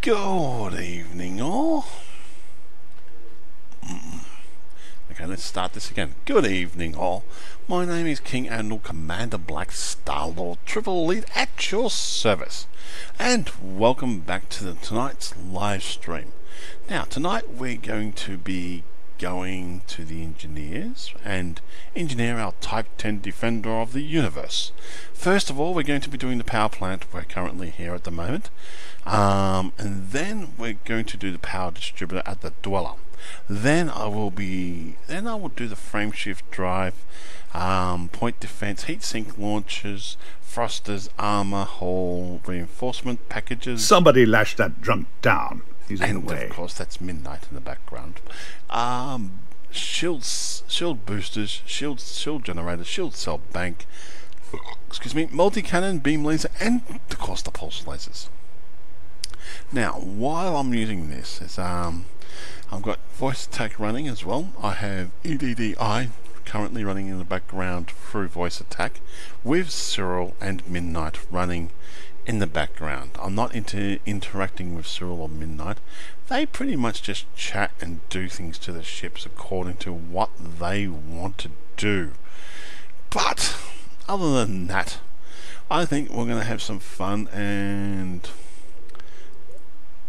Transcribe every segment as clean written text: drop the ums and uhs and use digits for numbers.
Good evening, all. Okay, let's start this again. Good evening, all. My name is King Admiral Commander Black Star-Lord Triple Elite at your service. And welcome back to tonight's live stream. Now, tonight we're going to be going to the engineers and engineer our Type 10 Defender of the Universe. First of all, we're going to be doing the power plant. We're currently here at the moment. And then we're going to do the power distributor at the dweller. Then I will do the frame shift drive, point defense, heatsink launchers, thrusters, armor, hull, reinforcement packages. Somebody lash that drunk down. He's in the way. And of course, that's Midnight in the background. Shield boosters, shield generator, shield cell bank. Excuse me, multi-cannon, beam laser, and of course the pulse lasers. Now, while I'm using this, I've got voice attack running as well. I have EDDI currently running in the background through voice attack, with Cecil and Midnight running in the background. I'm not interacting with Cecil or Midnight. They pretty much just chat and do things to the ships according to what they want to do. But other than that, I think we're going to have some fun, and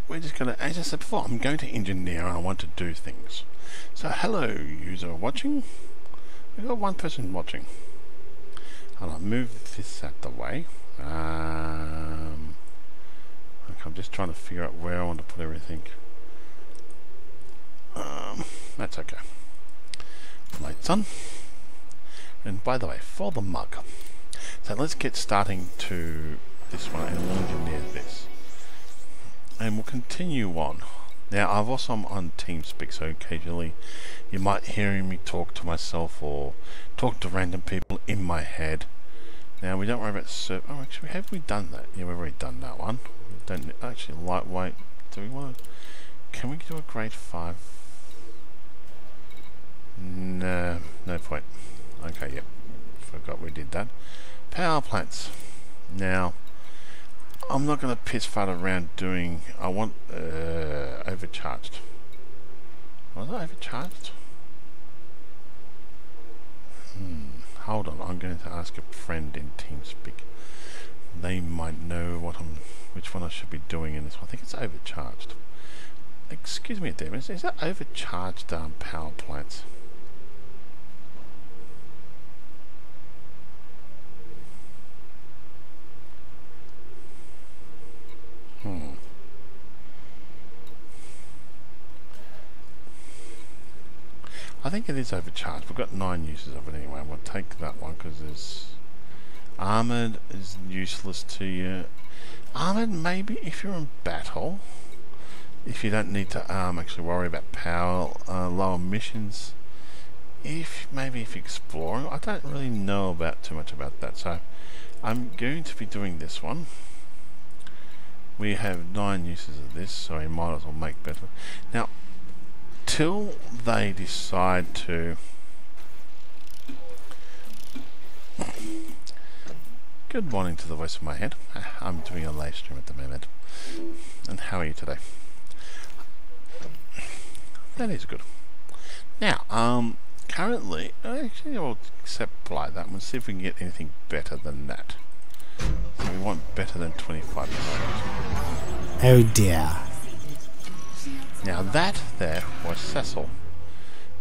we're just going to, as I said before, I'm going to engineer and I want to do things. So hello user watching. We've got one person watching. I'll move this out the way. Okay, I'm just trying to figure out where I want to put everything. That's okay. Lights on. And by the way, for the mug. So let's get starting to this one and we'll engineer this. And we'll continue on. Now, I've also on TeamSpeak, so occasionally you might hear me talk to myself or talk to random people in my head. Now, we don't worry about oh, actually, have we done that? Yeah, we've already done that one. We don't actually lightweight. Do we want to? Can we do a grade 5? No, no point. Okay, yep. Forgot we did that. Power plants. Now, I'm not going to piss fart around doing. I want overcharged. Was I overcharged? Hold on, I'm going to ask a friend in TeamSpeak. They might know which one I should be doing in this one. I think it's overcharged. Excuse me, Demons, is that overcharged power plants? I think it is overcharged. We've got 9 uses of it anyway. We'll take that one because there's armored is useless to you. Armored maybe if you're in battle. If you don't need to actually worry about power, low emissions. Maybe if exploring. I don't really know too much about that. So I'm going to be doing this one. We have 9 uses of this, so we might as well make better. Now, till they decide to. Good morning to the voice of my head. I'm doing a live stream at the moment. And how are you today? That is good. Now, currently, actually I'll accept like that. We'll see if we can get anything better than that. So we want better than 25%. Oh dear. Now that there was Cecil.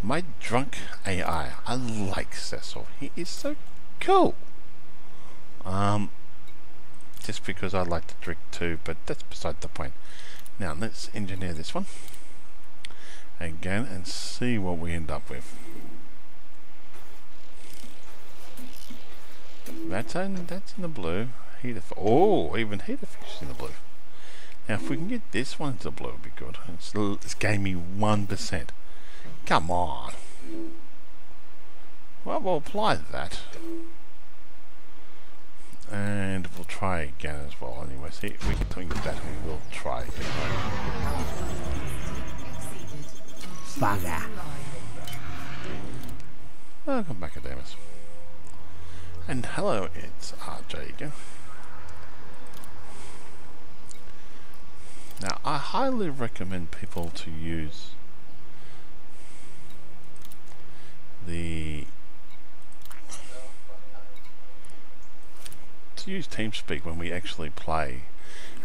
My drunk AI. I like Cecil. He is so cool. Just because I like to drink too, but that's beside the point. Now let's engineer this one again and see what we end up with. That's in the blue. Even heater fish in the blue. Now if we can get this one into the blue, it would be good. It's gave me 1%. Come on. Well, we'll apply that. And we'll try again as well anyway. See if we can swing that, we will try again. Bugger. Welcome back, Adamus. And hello, it's RJ again. Now, I highly recommend people to use TeamSpeak when we actually play.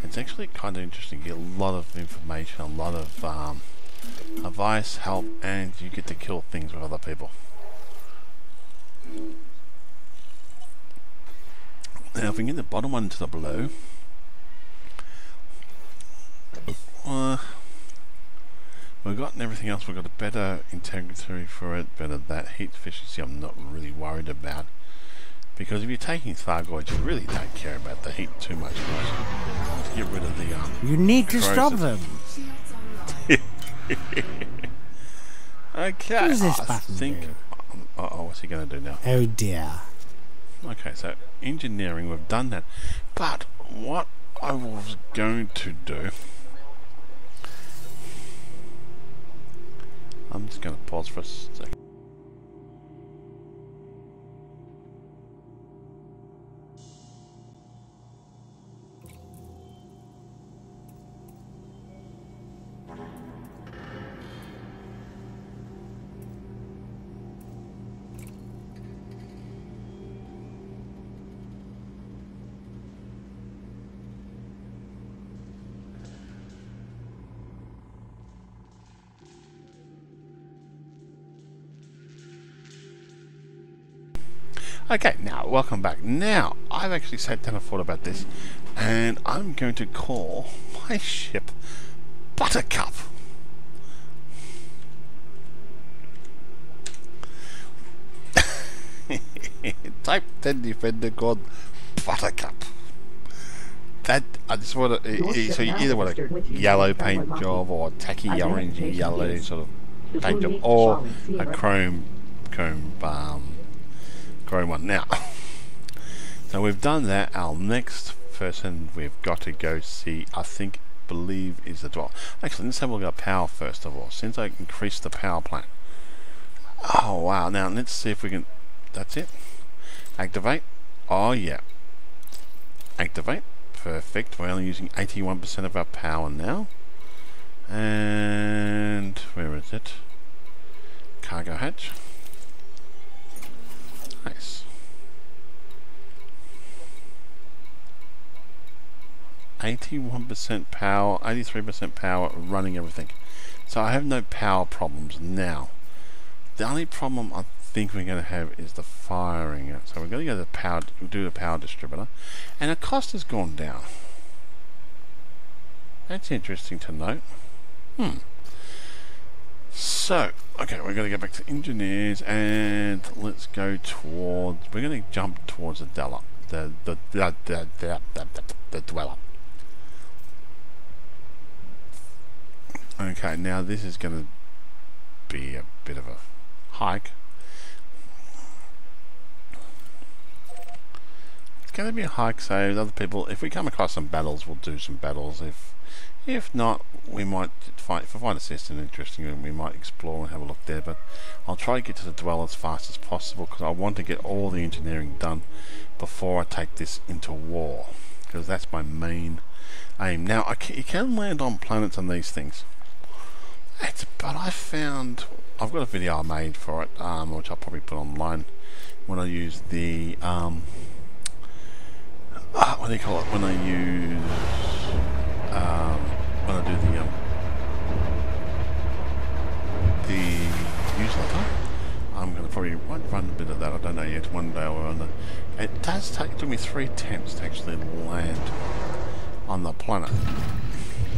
It's actually kind of interesting. You get a lot of information, a lot of advice, help, and you get to kill things with other people. Now, if we get the bottom one to the below, we've gotten everything else. We've got a better integrity for it, better that heat efficiency. I'm not really worried about, because if you're taking Thargoids, you really don't care about the heat too much. Right? To get rid of the You need to stop them. Okay, What does this I button think. do? What's he going to do now? Oh dear. Okay, so engineering, we've done that. But what I was going to do, I'm just going to pause for a second. Okay, now, welcome back. Now, I've actually sat down and thought about this, and I'm going to call my ship Buttercup. Type 10 Defender called Buttercup. That, I just want to, so you either want a yellow paint job, or tacky orangey yellow sort of paint job, or a chrome one. Now, so we've done that. Our next person we've got to go see, believe is the dwell. Actually, let's have a look at power first of all, since I increased the power plant. Oh wow, now let's see if we can, that's it, activate. Oh yeah, activate, perfect. We're only using 81% of our power now. And where is it? Cargo hatch. Nice. 81% power, 83% power, running everything. So I have no power problems now. The only problem I think we're going to have is the firing. So we're going to go to the power, do the power distributor, and the cost has gone down. That's interesting to note. So, okay, we're going to go back to engineers, and let's go towards, we're going to jump towards the dweller. The dweller. Okay, now this is going to be a bit of a hike. It's going to be a hike, so other people, if we come across some battles, we'll do some battles. If not, we might find, if I find a system interesting, we might explore and have a look there. But I'll try to get to the dwell as fast as possible, because I want to get all the engineering done before I take this into war, because that's my main aim. Now, you can land on planets on these things, but I found, I've got a video I made for it, which I'll probably put online, when I use the what do you call it, when I use when I do the newsletter. I'm going to probably run a bit of that, I don't know yet, one day or another. It took me 3 attempts to actually land on the planet,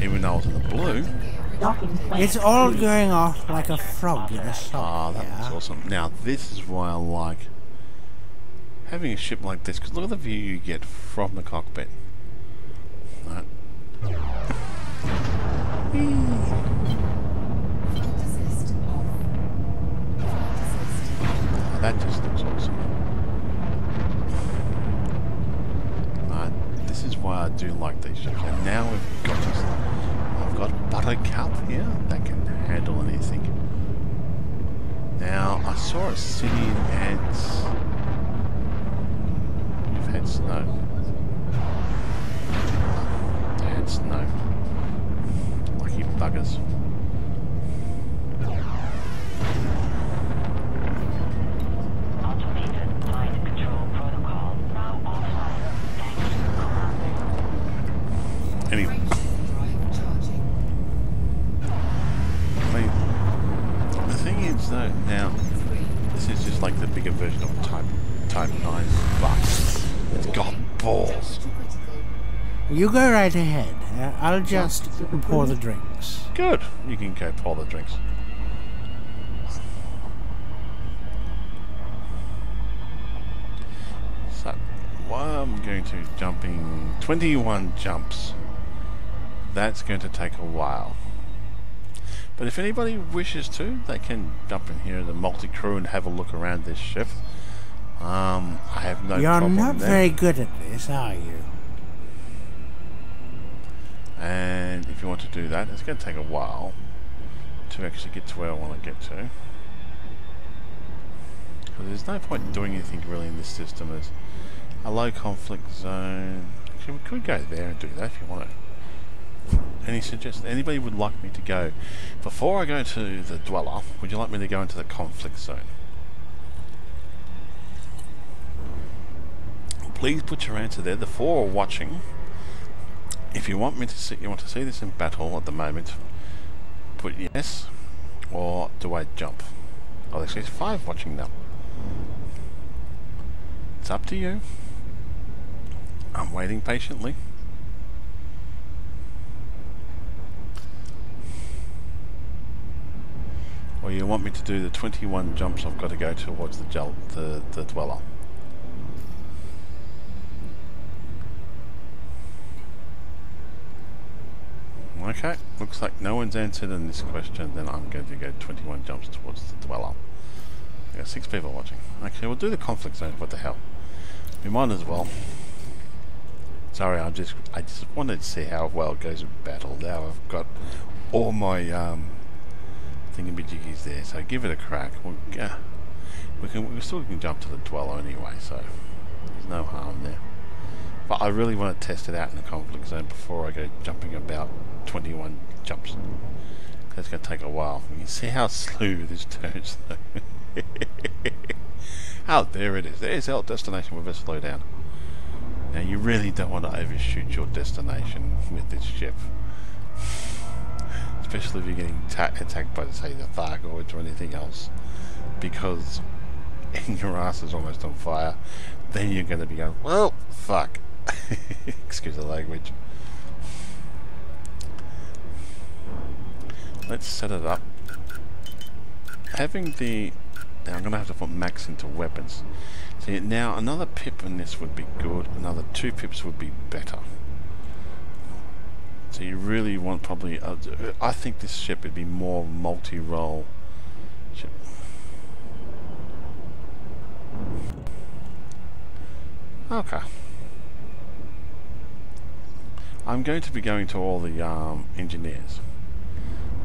even though I was in the blue. It's all going off like a frog in a sock. That was awesome. Now this is why I like having a ship like this, because look at the view you get from the cockpit. Right. Oh, that just looks awesome. Right. This is why I do like these ships. And now we've got this. I've got Buttercup here that can handle anything. Now I saw a city in ants. We've had snow. They had snow. buggers. Automated flight control protocol now offline. Thanks for cooperating. Anyway. I mean, the thing is though, now, this is just like the bigger version of Type 9, but it's got balls. You go right ahead. I'll just pour the drinks. Good. You can go pour the drinks. So, I'm going to jumping 21 jumps. That's going to take a while. But if anybody wishes to, they can jump in here, the multi-crew, and have a look around this ship. I have no problem You're not there. very good at this, are you? And if you want to do that, it's going to take a while to actually get to where I want to get to. Because there's no point doing anything really in this system. There's a low conflict zone. Actually, we could go there and do that if you want to. Any suggestions? Anybody would like me to go? Before I go to the dweller, would you like me to go into the conflict zone? Please put your answer there. The four are watching. If you want me to see, this in battle at the moment, put yes, or do I jump? Oh, actually, there's 5 watching now. It's up to you. I'm waiting patiently. Or you want me to do the 21 jumps I've got to go towards the dweller? Okay, looks like no one's answered in this question, then I'm going to go 21 jumps towards the dweller. I got 6 people watching. Okay, we'll do the conflict zone, what the hell. We might as well. Sorry, I just wanted to see how well it goes in battle. Now I've got all my thingamajiggies there, so give it a crack. We still can jump to the dweller anyway, so there's no harm there. But I really want to test it out in the conflict zone before I go jumping about 21 jumps. That's going to take a while. You can see how smooth this turns. Oh, there it is. There's our destination with a slowdown. Now you really don't want to overshoot your destination with this ship. Especially if you're getting attacked by, say, the Thargoids or anything else. Because your ass is almost on fire. Then you're going to be going, well, fuck. Excuse the language. Let's set it up. Having the... Now I'm going to have to put max into weapons. See, now another pip in this would be good. Another 2 pips would be better. So you really want probably... I think this ship would be more multi-role ship. Okay. I'm going to be going to all the engineers,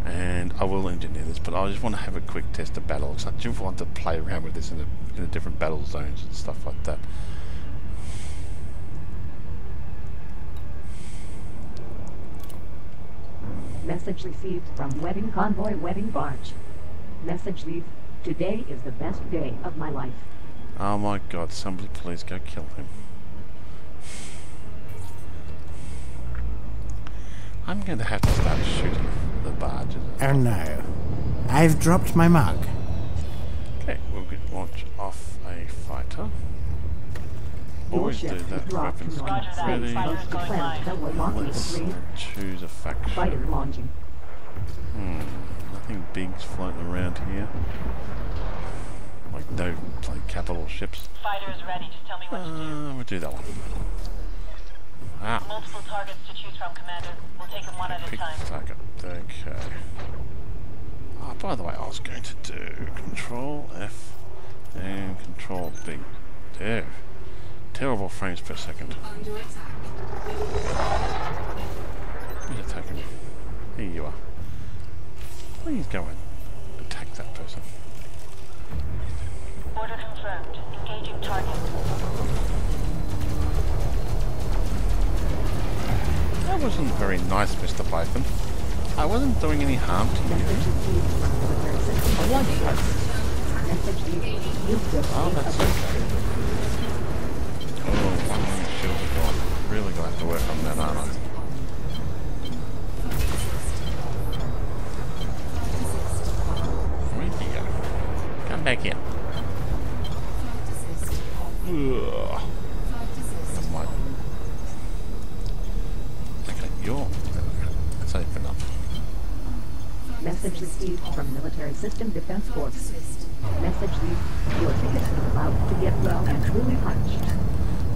and I will engineer this, but I just want to have a quick test of battle. So I just want to play around with this in the different battle zones and stuff like that. Message received from wedding convoy wedding barge. Message leave. Today is the best day of my life. Oh my god, somebody please go kill him. I'm going to have to start shooting the barges. Oh no. I've dropped my mug. Okay, we'll get launch off a fighter. Always do that. Weapons get ready. Let's choose a faction. Fighter launching. Nothing big's floating around here. Like no capital ships. Fighters ready. Just tell me what to do. We'll do that one. Multiple targets to choose from, Commander. We'll take them one at a Pick time. target. Okay. Oh, by the way, I was going to do Control F and Control B. There. Terrible frames per second. Under attack. Who's attacking me? Here you are. Please go and attack that person. Order confirmed. Engaging target. That wasn't very nice, Mr. Python. I wasn't doing any harm to you. Message received from military system. I like that. Message leave. Use the Oh, that's okay. Oh, one minute shields are gone. Really gonna have to work on that, aren't I? Where'd you go? Come back here. Ugh. Never mind. Okay, you're safe enough. Message received from military system defense force. Message leave. Your ticket is about to get well and truly punched.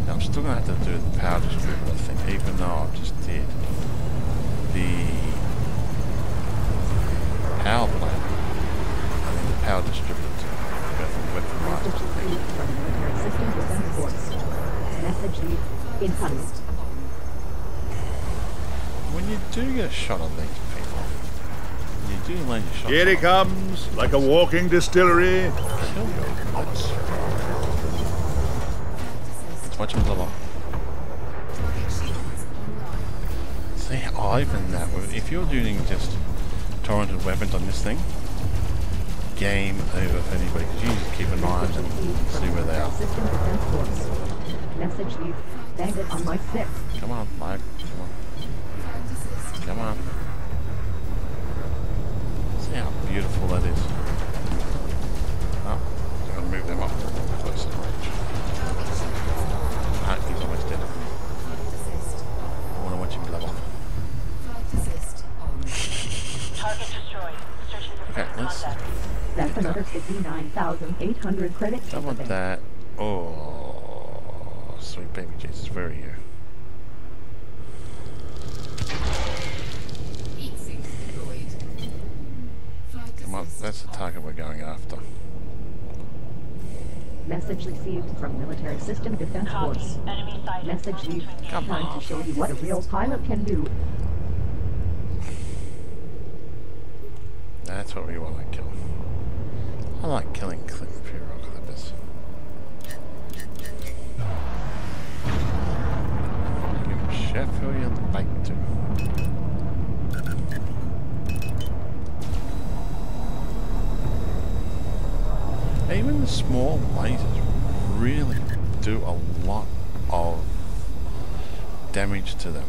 Now, I'm still going to have to do the power distributor thing, even though I just did the power plant. I mean, the power distributor to go from weapon Message master. received from military system defense force. Message leave. Incoming. When you do get a shot on these people, you do land your shot. Here he comes, like a walking distillery. Kill your nuts. Watch him blow up. See, even that, if you're doing just torrented weapons on this thing, game over for anybody, because you need to keep an eye on them and see where they are. System defense force. Message leave. Bang it on my 6. Come on, Mike. Come on. Come on. See how beautiful that is. Oh, I'm going to move them up closer range. Ah, he's almost dead. I want to watch him blow up. Target destroyed. Searching for Okay, let's That's another 59,800 credits. I want that. Oh, sweet baby Jesus, where are you? Come on, that's the target we're going after. Message received from military system defense force. Enemy sighted. Message leave. Come Time on. to show you what a real pilot can do. That's what we want to kill. I like killing Imperial Clippers. Give Chef who you like to. Even the small lasers really do a lot of damage to them.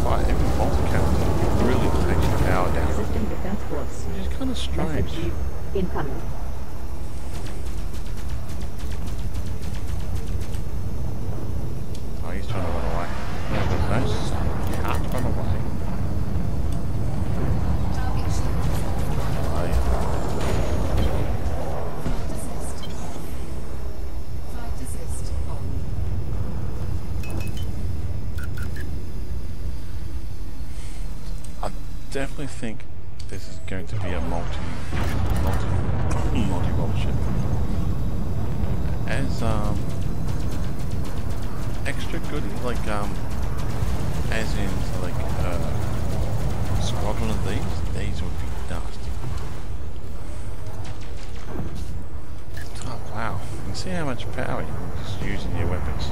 Even multi-cannons really takes your power down. System defense force. Which is kind of strange. Message leave. Incoming. Oh, he's trying to run away. Yeah, but no, can't run away. I definitely think this is going to be a multi-role ship. As extra goodies, like as in like squadron of these would be nasty. Oh wow, you can see how much power you're just using your weapons.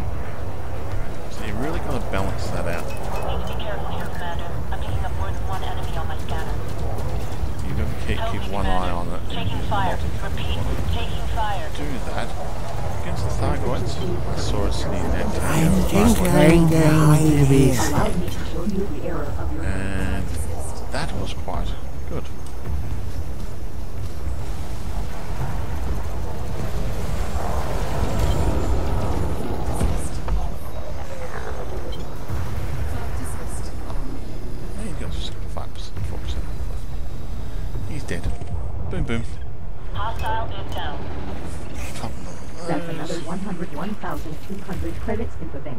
So you really got to balance that out. Need to be careful here, Commander. I'm picking up more than one enemy on my scanner. You've got to keep one eye on it. And Taking use fire. multi-cam. Repeat. Taking fire. Do that against the Thargoids. I saw it sitting there. I'm tinkering behind this. Allow me to show you the error of your And that was quite good. There you go, 5%, 4%. He's dead. Boom, boom. Hostile is down. That's another 101,200 credits in the bank.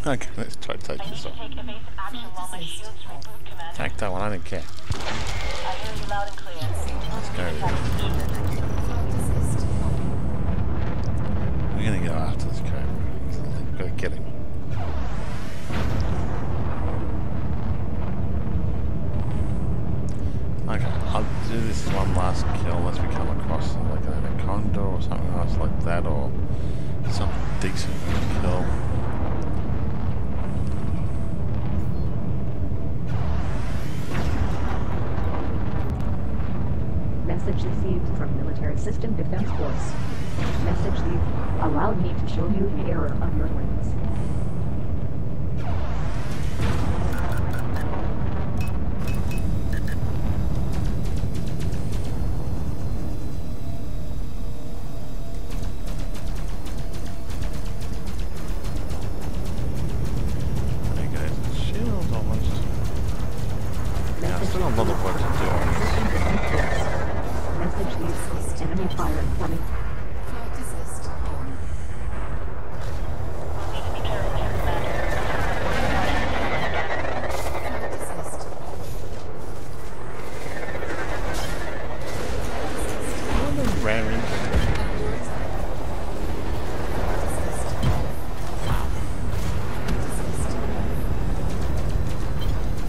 Okay, let's try to take I need this to off. take evasive action while my shields reboot, Commander. Take that one, I don't care. I hear you loud and clear. Let's go. We're gonna go after this guy. We've got to get him. Okay, do this one last kill unless we come across like an anaconda or something else like that, or something decent to kill. Message received from Military System Defense Force. Message received. Allow me to show you the error of your lens.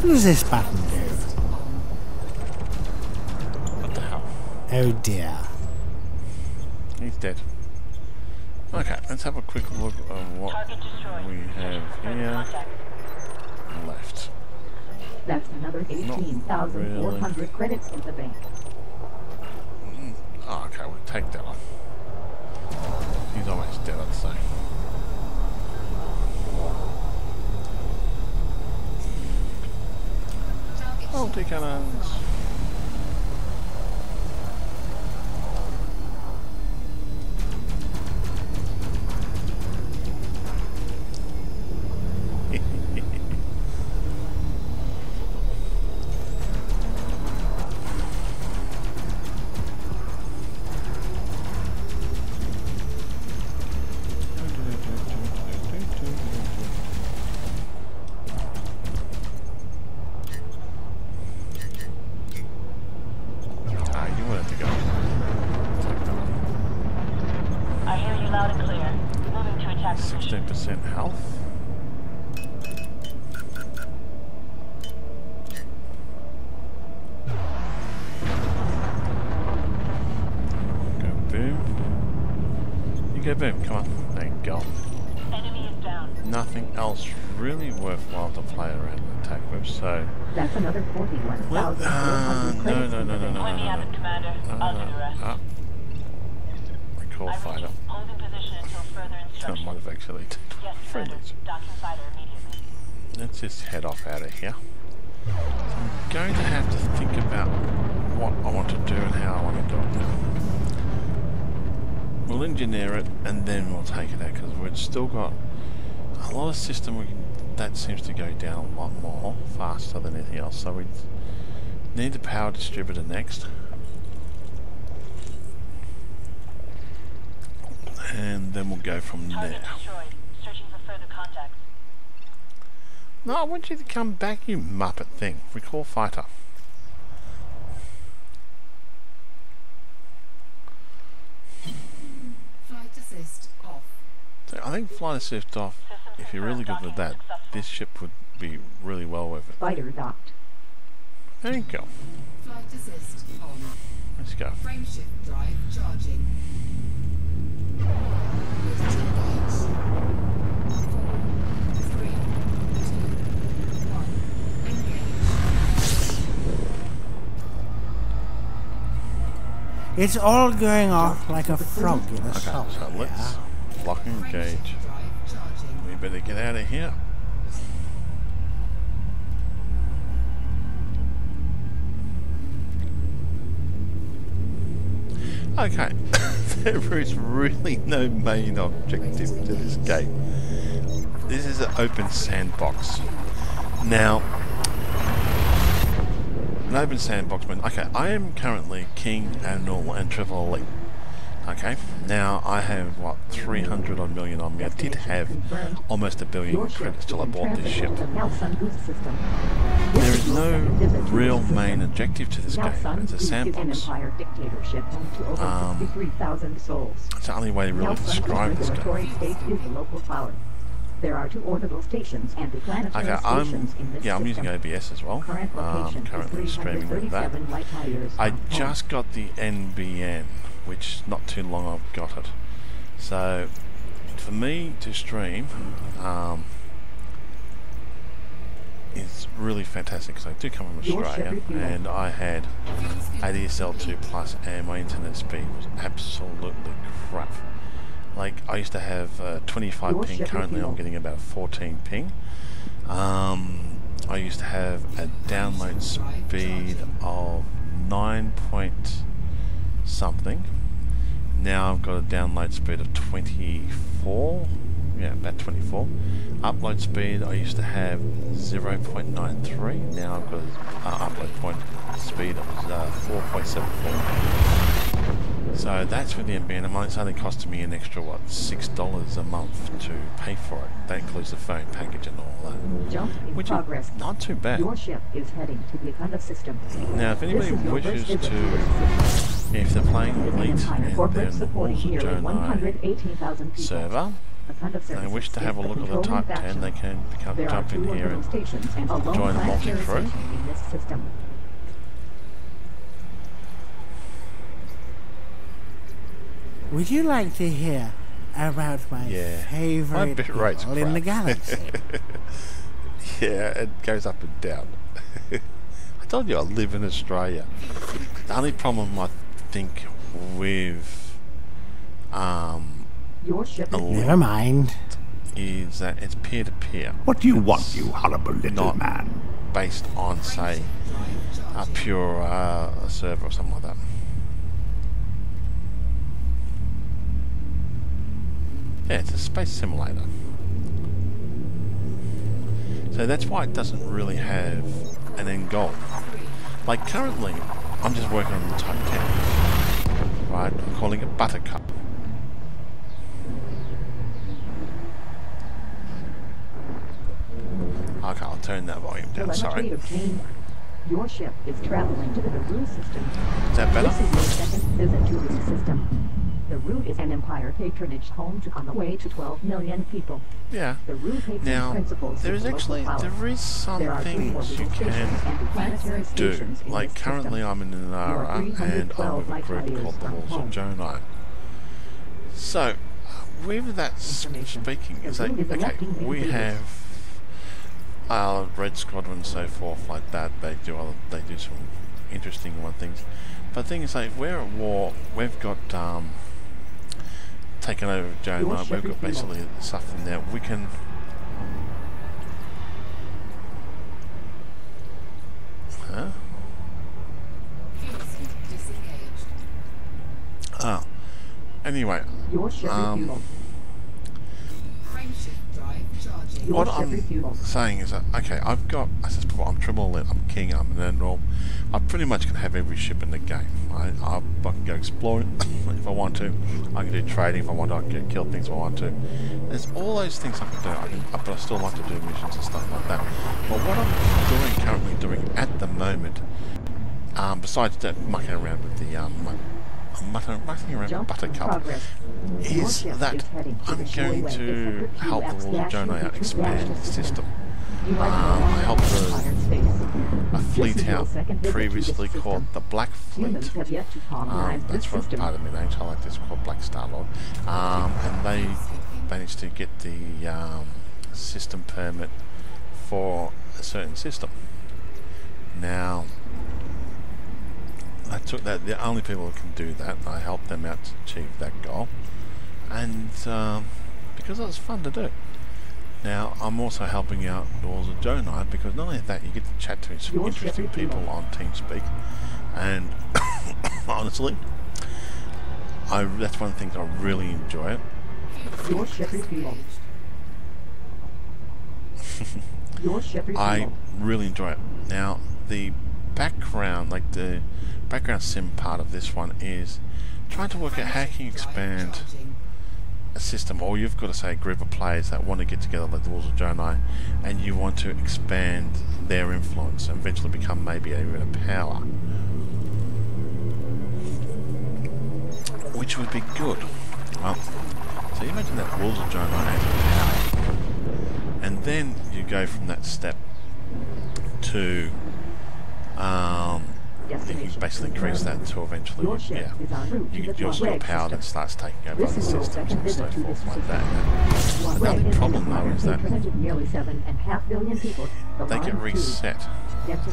What does this button do? What the hell? Oh dear. He's dead. Okay, let's have a quick look at what we have here left. That's another 18,400 credits in the bank. Oh, okay, we'll take that one. He's almost dead, I'd say. Multi-cannons. Boom, come on. There you go. Enemy is down. Nothing else really worthwhile to play around the attack with, so... That's another 41,400 credits. When you have it, Commander, I'll do the rest. Recall fighter. Hold in position until further I instructions. might have actually Yes, Commander. friendlies. Docking fighter immediately. Let's just head off out of here. So I'm going to have to think about what I want to do and how I want to do it now. We'll engineer it and then we'll take it out because we've still got a lot of system that seems to go down a lot more faster than anything else. So we need the power distributor next, and then we'll go from there. Target destroyed. Searching for further contacts. No, I want you to come back, you muppet thing. Recall fighter. So I think flight assist off, if you're really good with that, this ship would be really well with it. Fighter docked. There you go. Flight assist on. Let's go. Frameshift drive charging. Ready to engage. 4, 3, 2, 1. Engage. It's all going off like a frog in a Okay, sock. so let's lock and engage. Frameshift drive charging. We better get out of here. Okay, there is really no main objective to this game. This is an open sandbox. Now, an open sandbox means, okay, I am currently King, Admiral and Triple Elite. Okay, now I have what, 300 odd million on me. I did have almost 1 billion credits till I bought this ship. There is no real main objective to this game. It's a sandbox. It's the only way to really describe this game. There are 2 orbital stations and planetary Okay, stations in this I'm using system. OBS as well. Current location Currently is streaming with that. 337 light years I from home. just got the NBN, which not too long I've got it. So for me to stream is really fantastic because I do come from Your Australia ship refuel. and I had ADSL 2 plus and my internet speed was absolutely crap. Like I used to have 25 Your ping, ship currently I'm refuel. getting about 14 ping. I used to have a download speed of 9 point something. Now I've got a download speed of 24. Yeah, about 24. Upload speed I used to have 0.93. Now I've got upload point speed of 4.74. So that's with the NBN, and it's only costing me an extra what, $6 a month to pay for it. That includes the phone package and all that, Jump in which progress. is not too bad. Your ship is heading to the Akunda system. Now, if anybody This is your wishes first visit to, this system. if they're playing With an Elite entire and they're corporate in the supporting Walls of nearly Jonai 118,000 people. server, Akunda and they Services wish to is have a the look at the controlling Type 10, faction. they can There are jump 2 in here orbital and stations and a lone join the planetary multi-crew. station in this system. Would you like to hear about my Yeah. My favorite bit rate's people in the crap. galaxy? Yeah, it goes up and down. I told you I live in Australia. The only problem I think with Your ship is Never mind. is that it's peer-to-peer, What do you want, you horrible little Not- man? based on, say, a pure server or something like that. Yeah, it's a space simulator. So that's why it doesn't really have an end goal. Like currently, I'm just working on the Type 10. Right, I'm calling it Buttercup. Okay, I'll turn that volume down, telemetry sorry. obtained. Your ship is traveling to the Nauru system. Is that better? This is your second visit to this system. The route is an Empire patronage home to on the way to 12 million people. Yeah. The route patron Now, principles there is of local actually, power. there is some There are 3 things you orbital can stations and planetary do. stations in Like this currently system. I'm in Nara and I'm 312 with a light group years called the from Walls of home. Jonai. So, with that Information. speaking, The is like, route is okay, electing we leaders. have Red Squadron and so forth like that. They do some interesting things. But the thing is, like, we're at war. We've got taken over Jonai. We've got basically stuff in there. We can. Huh? Disengaged. Oh. Anyway, Your ship refueled. Frameshift drive charging. Your what ship I'm refueled. saying is that, okay, I've got, as I said before, I'm triple elite, I'm king, I'm an admiral. I pretty much can have every ship in the game. I can go exploring if I want to. I can do trading if I want to. I can kill things if I want to. There's all those things I can do. But I still like to do missions and stuff like that. But what I'm currently doing at the moment, besides that mucking around with the mucking around with Jump in Buttercup, progress. Your is ship that is heading to I'm the going shoreway to Sector help the Walls of Jonai out expand the system. You are I no longer helped in Empire space. A fleet This is your out second visit to previously this called system. the Black Humans Fleet. have yet to colonize this That's what system. part of my name, so I like this called Black Star Lord. And they managed to get the system permit for a certain system. Now, I took that, the only people who can do that, I helped them out to achieve that goal. And because it was fun to do. Now, I'm also helping out the Walls of Jonai because not only that, you get to chat to some Your interesting ship people on TeamSpeak. And honestly, that's one of the things I really enjoy it. Your ship refueled. Your ship I refueled. really enjoy it. Now, the background, like the background sim part of this one is trying to work out how can you expand Charging. a system, or you've got to say a group of players that want to get together like the Walls of Jonai and you want to expand their influence and eventually become maybe even a power, which would be good. Well, so you imagine that Walls of Jonai as a power. and then you go from that step to you can basically increase that to eventually, your power that starts taking over other systems and so forth like that. The only problem though is that they get reset. I'm not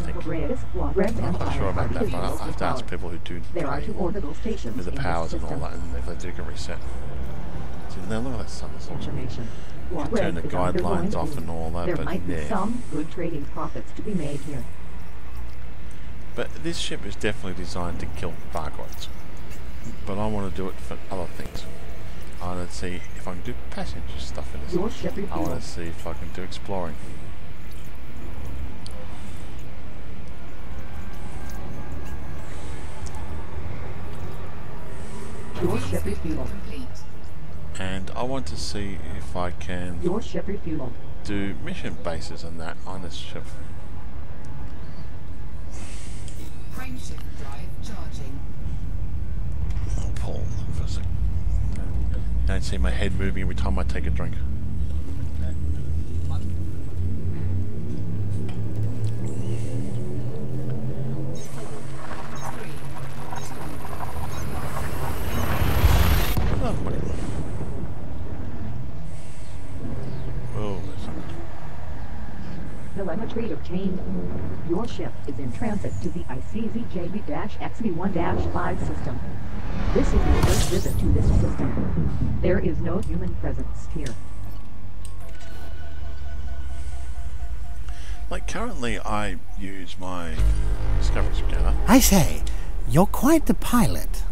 quite sure about that, but I have to ask people who do play with the powers and all that, and if they do get reset. See, now look at that sun. You can turn the guidelines off and all that, There but might be yeah. some good trading profits to be made here. But this ship is definitely designed to kill Thargoids. But I want to do it for other things. I want to see if I can do passenger stuff in Your this. ship I want refueled. to see if I can do exploring. Your ship refueled. Complete. And I want to see if I can Your ship refueled. do mission bases and that on this ship. Frameshift drive charging. I'll pull for a sec. You don't see my head moving every time I take a drink. Oh, buddy. Oh, Telemetry obtained. Your ship is in transit to the ICZJB-XV1-5 system. This is your first visit to this system. There is no human presence here. like currently I use my Discovery scanner, I say, you're quite the pilot.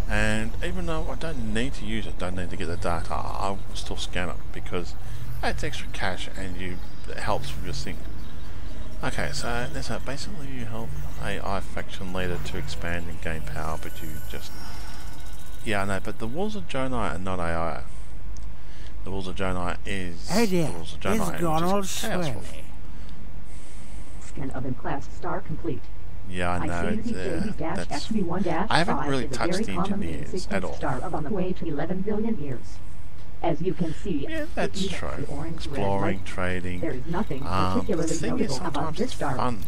and even though I don't need to use it, don't need to get the data, I will still scan it because it's extra cash and it helps with your thing. Okay, so there's basically you help AI faction leader to expand and gain power, but you just... Yeah, I know, but the Walls of Jonai are not AI. The Walls of Jonai is Oh dear, the Walls of it's Jonai, gone all which is Chaos Wolf. swirly. Scan oven class star complete. Yeah, I know, that's... ICZJB-XV1-5 I haven't really is a touched very the common main engineers sequence at all. star of on the way to 11 billion years. As you can see, Yeah, that's it true. emits the orange red Exploring, light. trading. There is nothing The particularly thing is, notable about sometimes this it's star. fun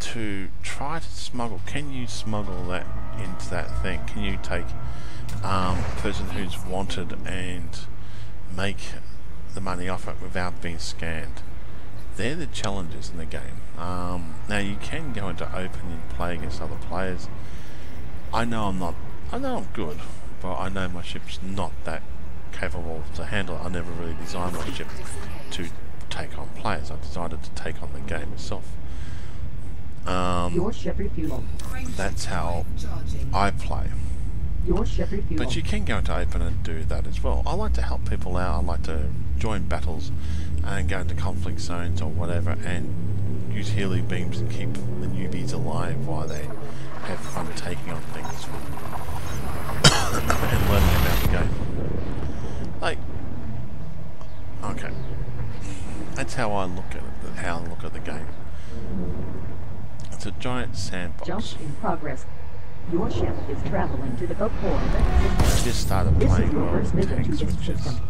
to try to smuggle. Can you smuggle that into that thing? Can you take a person who's wanted and make the money off it without being scanned? They're the challenges in the game. Now you can go into open and play against other players. I know I'm good, but I know my ship's not that capable to handle it. I never really designed my ship to take on players. I designed it to take on the game itself. Your ship refueled. That's how Charging. I play. Your ship refueled. But you can go into open and do that as well. I like to help people out. I like to join battles and go into conflict zones or whatever and use healing beams and keep the newbies alive while they have fun taking on things and learning about the game. Like, okay, that's how I look at it. How I look at the game. It's a giant sandbox. Jump in progress. Your ship is traveling to the Coke Core system. I just started This is playing your World first of visit to Tanks, this which is system.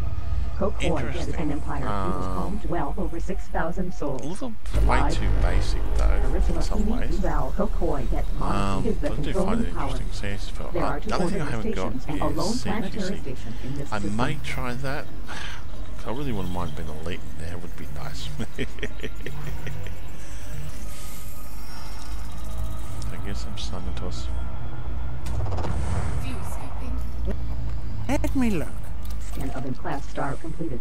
Coke Core is interesting. an empire whose home to well over 6,000 souls. a little way too basic though in some ways. But I do find it interesting. See, it's felt There are right. two The only thing I orbital haven't got stations and a lone is planetary secrecy. station in this I system. may try that. I really wouldn't mind being elite in there. It would be nice. I guess I'm signing to us. Fuel scooping. Let me look. Scan oven class star completed.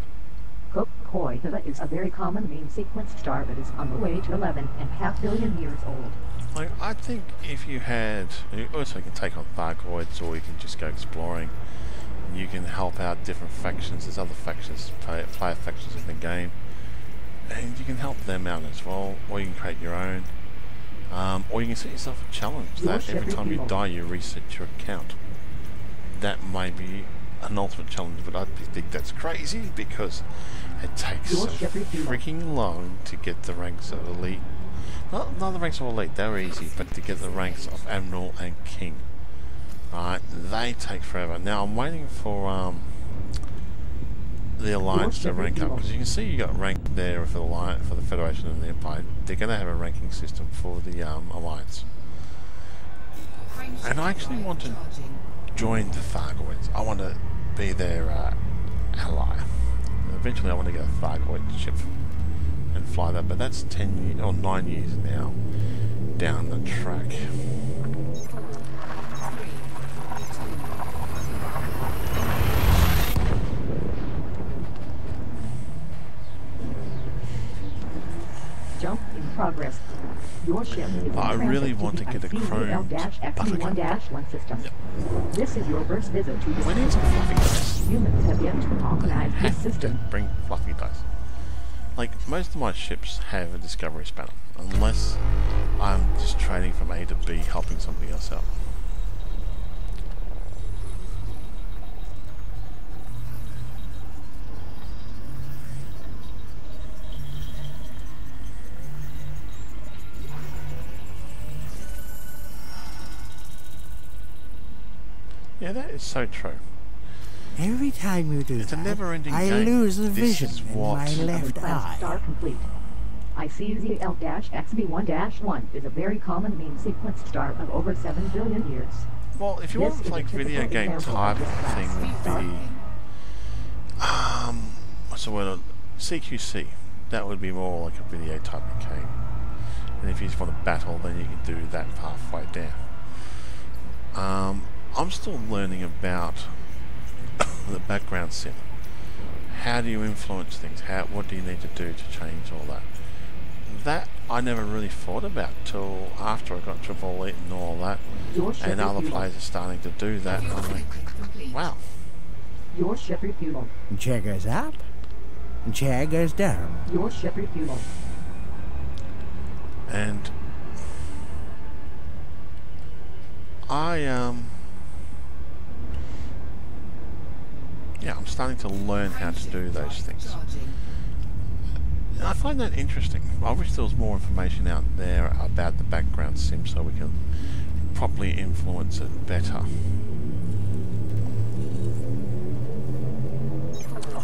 Coke Koi is a very common main sequence star that is on the way to 11.5 billion years old. Like, I think if you had, you also can take on Thargoids, or you can just go exploring. You can help out different factions. There's other factions, player factions in the game, and you can help them out as well. Or you can create your own, or you can set yourself a challenge that every time you die, you reset your account. That may be an ultimate challenge, but I think that's crazy because it takes so freaking long to get the ranks of elite. Not the ranks of elite, they're easy, but to get the ranks of Admiral and King. Right, they take forever. Now I'm waiting for the Alliance to rank up, because you can see you got rank there for the Alliance, for the Federation and the Empire. They're going to have a ranking system for the Alliance. And I actually want to join the Thargoids. I want to be their ally. Eventually I want to get a Thargoid ship and fly that, but that's 10 years, or 9 years now down the track. Jump in progress. Your ship is I really want to get a chromed CEL-XB1-1 system. Yep. This is your first visit to this We need some fluffy dice. Humans have yet to colonize this Have to system. bring fluffy dice. Like, most of my ships have a discovery spanner, unless I'm just trading from A to B, helping somebody else out. Yeah, that is so true. Every time you do It's a that, never-ending I game. lose the This vision is in what- my left Class star eye. complete. ICZL-XB1-1 is a very common main sequence star of over 7 billion years. Well, if you This want is a like video typical game example type of this class. thing, would be what's the word? CQC. That would be more like a video type of game. And if you just want to battle, then you can do that halfway down. I'm still learning about the background sim. How do you influence things? What do you need to do to change all that? That I never really thought about till after I got Triple Elite and all that, Your ship and other refueled. players are starting to do that. And I'm like, wow. Your ship refueled. Chair goes up, chair goes down. Your ship refueled. And yeah, I'm starting to learn how to do those things. And I find that interesting. I wish there was more information out there about the background sim so we can properly influence it better.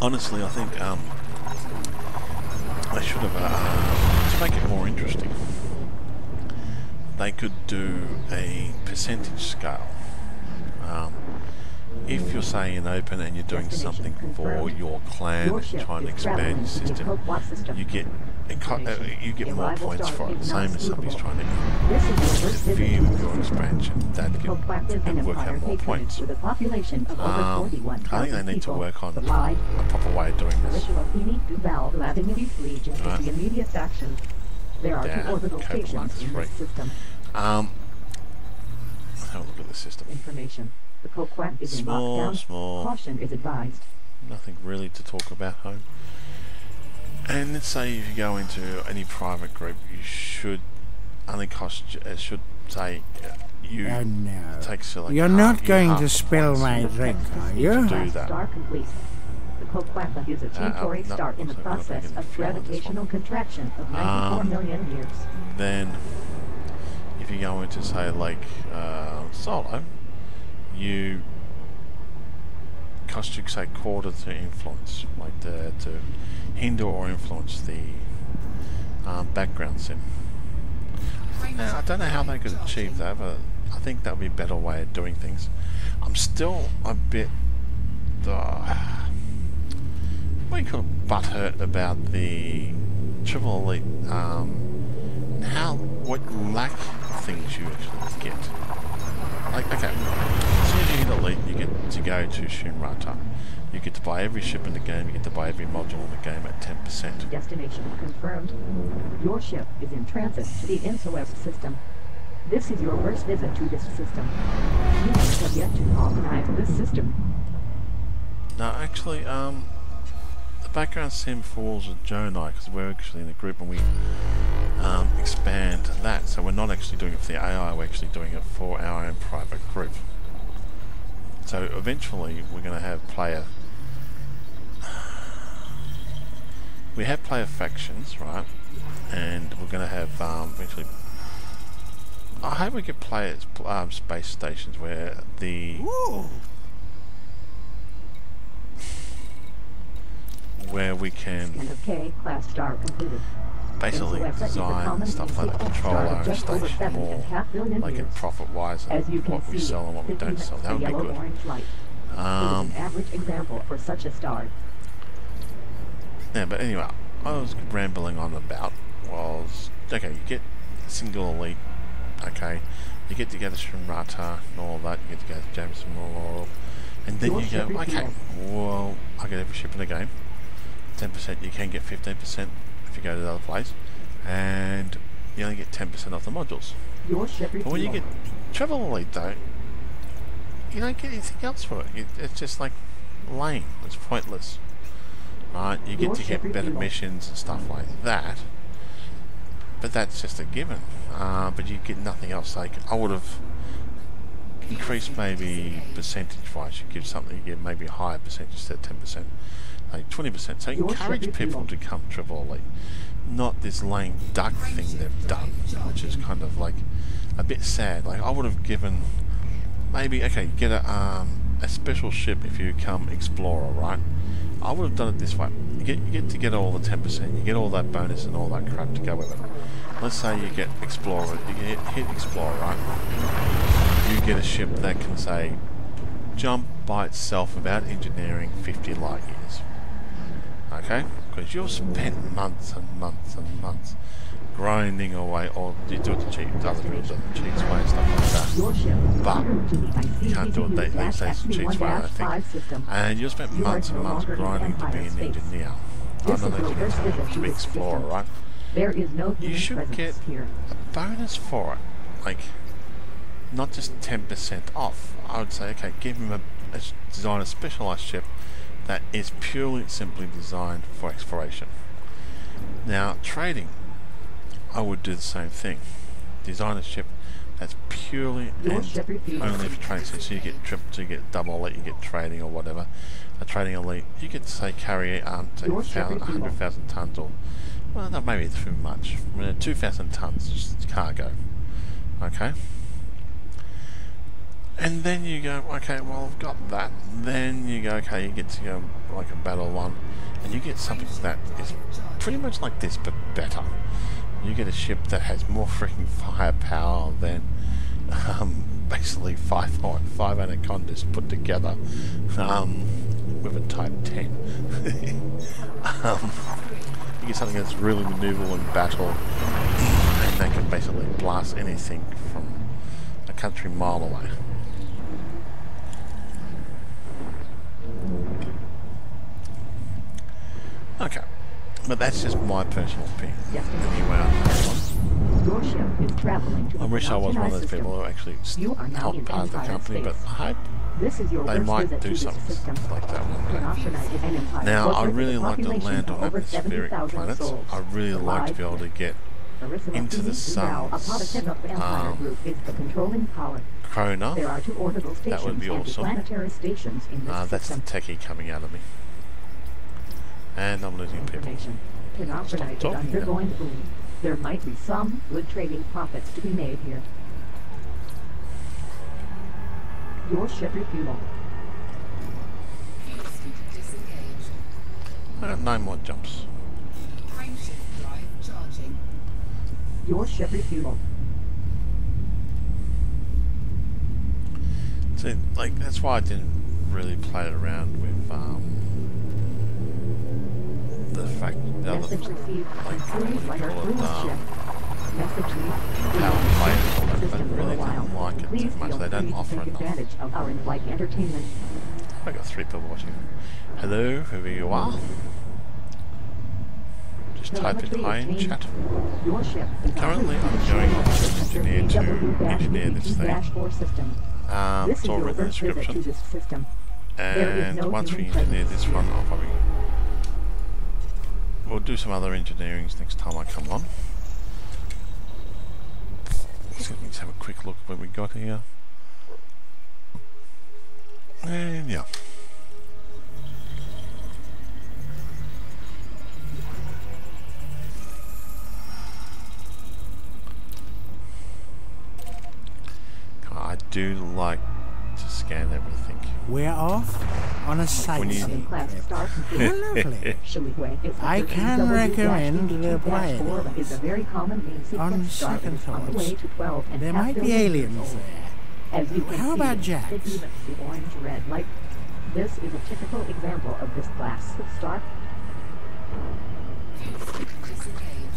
Honestly, I think they should have, to make it more interesting, they could do a percentage scale. If you're saying in open and you're doing something for your clan Your and ship trying to is expand traveling your to the system, Coquat system. you get more points for it. Same as somebody's trying to This is your first visit view to your expansion. That Coquat can and work Empire out more patronage points. with a population of over I think 41,000 they need to people. work on The Lied, a proper way of doing this. Ritualini, Duval, Latinity region is Right. the immediate faction. There are Down, two orbital Coquat stations in 3. this system. Let's have a look at the system. Information. The Coquat is in Small, lockdown. small. Caution is advised. Nothing really to talk about home. And let's say if you go into any private group, you should only cost. It should say you Oh no. take select. You're half- not you going half to the spill points. my drink, are to you? do Class that. star complete. The Coquat is a T-Tory no, star in the looks like we're not process getting of fuel on this gravitational one. contraction of 94 million years. Then, if you go into say like solo, you cost you say quarter to influence, like to hinder or influence the background sim. Now, I don't know how they could achieve that, but I think that would be a better way of doing things. I'm still a bit, what do you call it, butthurt about the Triple Elite, what lack things you actually get. Like, okay, as soon as you hit Elite, you get to go to Shinrata. You get to buy every ship in the game, you get to buy every module in the game at 10%. Destination confirmed. Your ship is in transit to the InsoWeb system. This is your first visit to this system. Humans have yet to colonize this system. No, actually, the background sim falls with Joe and I, because we're actually in a group and we expand that. So we're not actually doing it for the AI, we're actually doing it for our own private group. So eventually we're going to have we have player factions, right? And we're going to have eventually, I hope we get players space stations where the where we can And of K class star completed. basically design stuff like the control our station more like in profit-wise As you and can what we see, sell and what we don't sell. That would be good. Orange light. It is an average example for such a star. Yeah, but anyway, I was rambling on about was, okay, you get single elite, okay, you get together Strata and all that, you get together Jameson Memorial, and then you go, okay, well, I get every ship in the game, 10%, you can get 15% if you go to the other place, and you only get 10% off the modules. But when you get Travel Elite though, you don't get anything else for it. It's just like lame, it's pointless. Right, you get to get better missions and stuff like that, but that's just a given. But you get nothing else. Like I would have increased maybe percentage-wise. You give something, you get maybe a higher percentage instead of 10%, like 20%. So encourage people to come Triple Elite, not this lame duck thing they've done, which is kind of like a bit sad. Like I would have given maybe okay, you get a special ship if you come Explorer, right? I would have done it this way. You get to get all the 10%, you get all that bonus and all that crap to go with it. Let's say you get Explorer, you hit Explorer, right? You get a ship that can say, jump by itself without engineering 50 light years. Okay? Because you've spent months and months and months grinding away, or you do it the cheap, other people do it the cheapest way and stuff like that. But you can't do it these days the cheapest way, I think. And you've spent months and months grinding to be an engineer. I'm not an engineer, to be an explorer, right? You should get a bonus for it. Like, not just 10% off. I would say, okay, give him design a specialized ship that is purely simply designed for exploration. Now, trading, I would do the same thing. Design a ship that's purely and only for trading. So you get triple, so you get double elite, you get trading or whatever. A trading elite, you get to say carry 100,000 tons, or well, no, maybe it's too much. 2,000 tons just cargo. Okay. And then you go, okay, well I've got that. Then you go, okay, you get to go like a battle one, and you get something that is pretty much like this but better. You get a ship that has more freaking firepower than basically five anacondas put together with a Type 10. You get something that's really maneuverable in battle, and they can basically blast anything from a country mile away. Okay. But that's just my personal opinion. Anyway, on this one. I wish I was one of those people who actually helped part of the company, but I hope they might do something like that one day. Now, I really like to land on atmospheric planets. I really like to be able to get into the sun's corona. That would be awesome. That's the techie coming out of me. And I'm losing people. Plantronics is undergoing boom. There might be some good trading profits to be made here. Your ship refuel. I got 9 more jumps. Frameshift drive charging. Your ship refuel. See, like, that's why I didn't really play around with, the fact the other, Message received. like, what do you call it, Message power play and all that. I really didn't like it too much. They don't offer enough. advantage of our in-flight entertainment. I got 3 people watching. Hello, whoever you are. Just type in hi in chat. Your ship is Currently, I'm going to engineer to engineer this thing. It's all written in the description. And once we engineer this one, I'll probably we'll do some other engineerings next time I come on. So let's have a quick look at what we got here. And yeah. I do like to scan everything. We're off on a When you- sightseeing Class trip. star How complete. lovely. I can recommend the playing is a very common main On sequence star second that is on the way thoughts, to 12 and There half might be billion aliens years old. there. As you can How see, about it Jax? emits the orange-red light. This is a typical example of this class of star.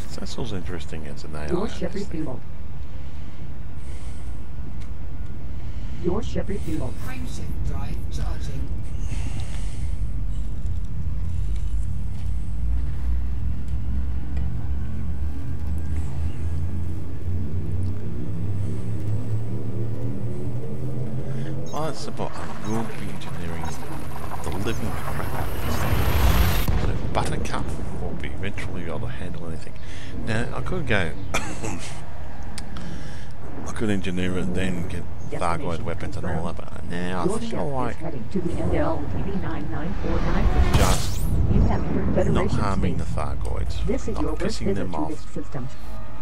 Cecil's interesting as an AI. Your ship refueled. Your ship refueled. Frameshift drive charging. Well, it's simple. I will be engineering the living crap out of this thing. So Buttercup will be eventually able to handle anything. Now, I could go... I could engineer it, then get Thargoid weapons and all that, but now I Your ship feel like is heading to the NLTV 9949. just You have entered not Federation harming the space. Thargoids, This is your not first pissing visit them to off. this system.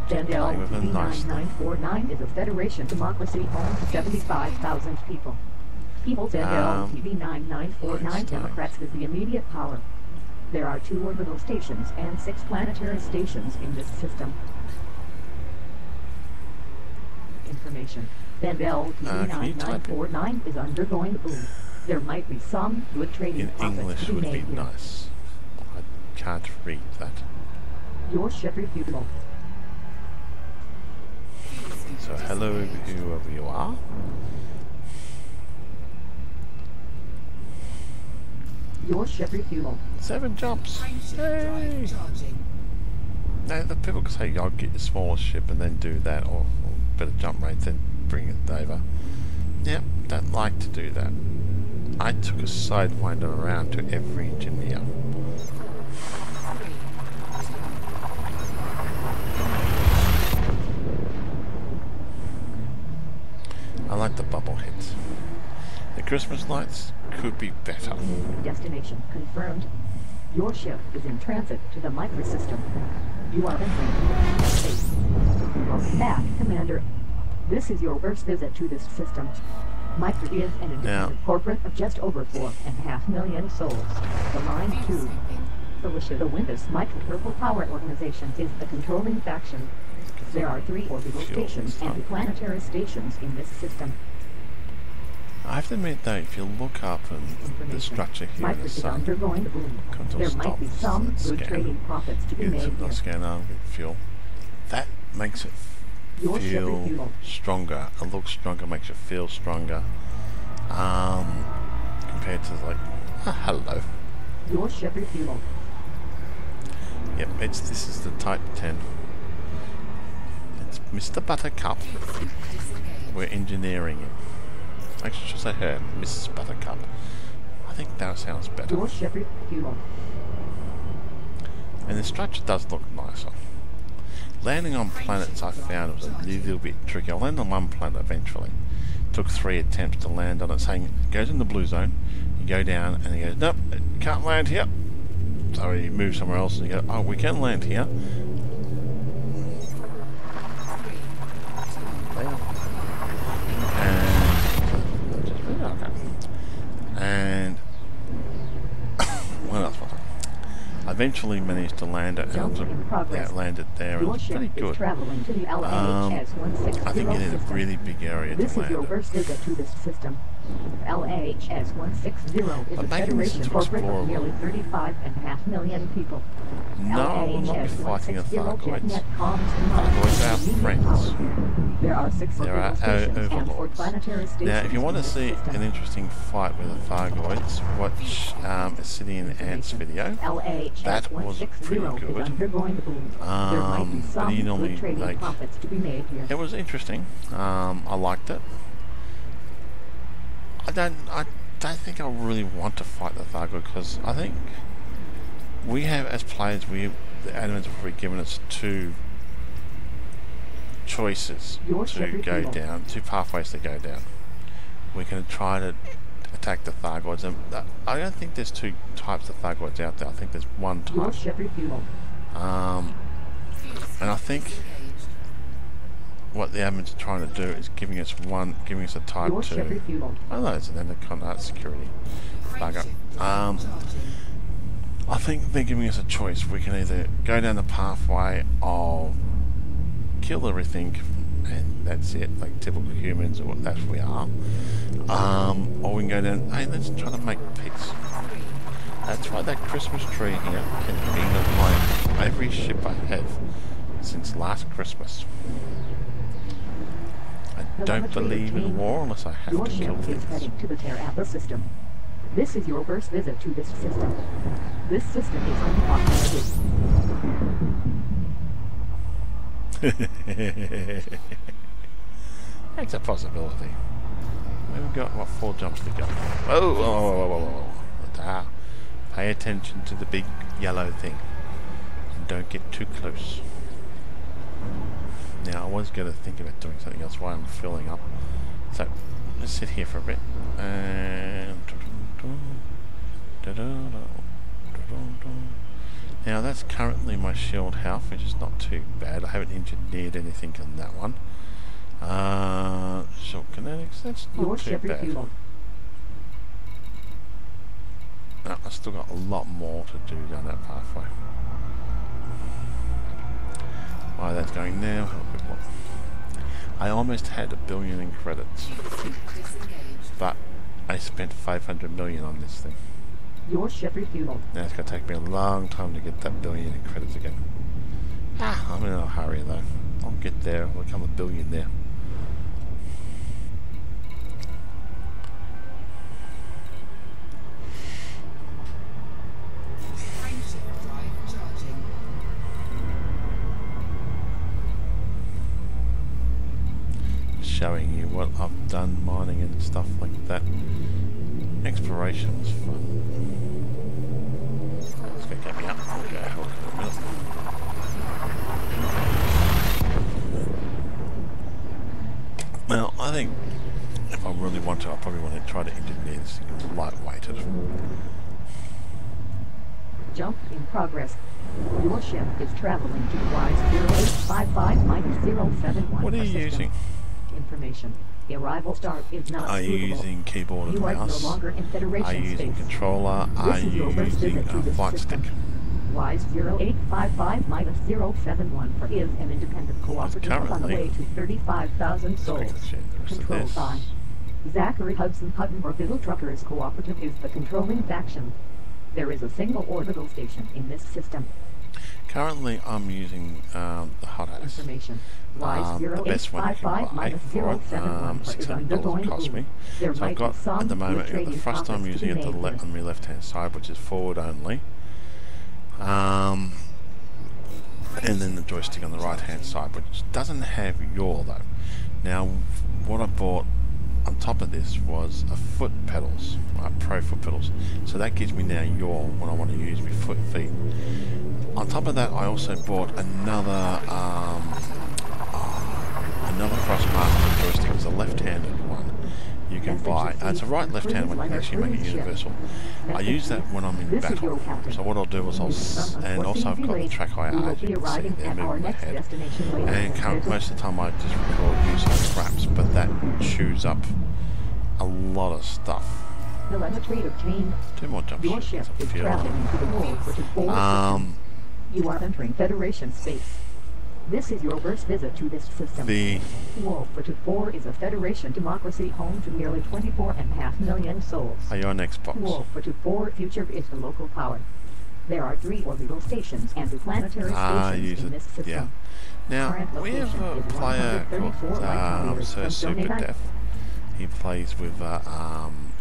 playing with them nicely. 9949 is a Federation democracy home to 75,000 people. People's TV 9949 Einstein. Democrats with the immediate power. There are 2 orbital stations and 6 planetary stations in this system. Information. Vendel TV can you type it? 9949 is undergoing boom. There might be some good trading In profits English to be would be made here. nice. I can't read that. Your ship refueled. So hello, whoever you are. Your ship refueled. 7 jumps. Frameshift Hey! drive charging. Now the people can say, "I'll get the smaller ship and then do that," or better jump rate, then bring it over. Yep, don't like to do that. I took a sidewinder around to every engineer. I like the bubble hits. The Christmas lights could be better. Destination confirmed. Your ship is in transit to the microsystem. You are entering into space. Welcome back, Commander. This is your first visit to this system. Micro is an independent corporate of just over 4.5 million souls. The Line 2. Felicia the Windus Micro Purple Power Organization is the controlling faction. There are 3 orbital stations and planetary stations in this system. I have to admit though, if you look up in the structure here in Micro the is sun, undergoing the boom. Control There might be stops some and good scan. trading profits to be Get made some here. scanner with fuel. That makes it Your ship feel refueled. stronger. It looks stronger, makes it feel stronger. Compared to like, hello. Your ship refueled. Yep, this is the Type 10. It's Mr. Buttercup. We're engineering it. Actually, I should say her, Mrs. Buttercup. I think that sounds better. Your ship refueled. And the structure does look nicer. Landing on planets I found was a little bit tricky. I landed on one planet eventually. Took 3 attempts to land on it, saying it goes in the blue zone. You go down and he goes, nope, it can't land here. So you move somewhere else and you go, oh, we can land here. And what else was it? I eventually managed to land it, and Jump in progress. landed there, and Your it's pretty ship is good. traveling to the LHS-160 I think it is a system. really big area This to is your land it. first visit to this system. LHS-160 is But a making this federation to corporate explore of nearly 35.5 million people. No, we'll not be fighting a Thargoids. Thargoids are Thargoids friends. There are 6 There are orbital stations and 4 overlords. planetary stations. Now, if you want in to this see system. an interesting fight with the Thargoids, watch Obsidian Ant's video. That was pretty LHS-160 good. is undergoing the boom. There might be But some he normally, good trading like, profits to be made here. it was interesting. I liked it. I don't think I really want to fight the Thargoid, because I think we have, as players, the admins have already given us 2 choices Your to ship go refueled. down, 2 pathways to go down. We can try to attack the Thargoids, and I don't think there's 2 types of Thargoids out there. I think there's one Your type. ship refueled. And I think what the admins are trying to do is giving us a type Your ship 2. refueled. Oh no, it's an anaconda security bugger. I think they're giving us a choice. We can either go down the pathway of kill everything, and that's it, like typical humans, or what that we are. Or we can go down, hey, let's try to make peace. That's why that Christmas tree here can be on my every ship I have since last Christmas. I don't believe in war unless I have Your to kill ship is things. heading to the HERA system. This is your first visit to this system. This system is unpopulated. It's a possibility. We've got, what, 4 jumps to go. Whoa, whoa, whoa, whoa, whoa. Ah, pay attention to the big yellow thing. And don't get too close. Now, I was going to think about doing something else while I'm filling up. So, let's sit here for a bit. And... Now, that's currently my shield health, which is not too bad. I haven't engineered anything on that one. Short kinetics, that's not Your too ship bad. refueled. No, I've still got a lot more to do down that pathway. While that's going now, have a quick look. I almost had 1 billion in credits, but I spent 500 million on this thing. Your ship refueled. Now it's going to take me a long time to get that 1 billion in credits again. I'm in a hurry though. I'll get there, I'll become 1 billion there. Frameshift drive charging. Showing you what I've done mining and stuff like that. Exploration was fun. It's going to get me up. I'll go have a look in a minute. Now, I think if I really want to, I probably want to try to engineer this thing lightweighted. Jump in progress. Your ship is traveling to Y0855-071. What are you for system using? Information. The arrival start is not Are you suitable. using keyboard and You are no mouse? longer in Federation Are you using space. controller? Are This is you your first using visit to a this flight stick? system. Y0855-071 for is an independent cooperative on the currently- way to 35,000 souls. Quick, let's change the rest of Controlled this. by Zachary Hudson Hutton Orbital Truckers Cooperative is the controlling faction. There is a single orbital station in this system. Currently, I'm using the hot ass. Information. The best one you can buy for it, $600 cost me. So I've got at the moment the thrust I'm using at the on my left hand side, which is forward only, and then the joystick on the right hand side, which doesn't have yaw though. Now, what I bought on top of this was a foot pedals, right, pro foot pedals. So that gives me now yaw when I want to use my feet. On top of that, I also bought another Thrustmaster joystick. It's a left-handed one you can buy. It's a right-left-hand one. You can actually make it universal. I use that when I'm in battle. So what I'll do is and also I've got the track IR, as you can see, they're moving ahead. And most of the time I just record using scraps, but that chews up a lot of stuff. Telemetry obtained. 2 more jumps. Your ship is traveling to the pole, which is forward. You are entering Federation space. This is your first visit to this system. Wolf 4 is a Federation democracy home to nearly 24.5 million souls. Are you on Xbox? Wolf 4 future is the local power. There are 3 orbital stations and 2 planetary stations in this system. Yeah. Now, we have a player called Sir Super Death. He plays with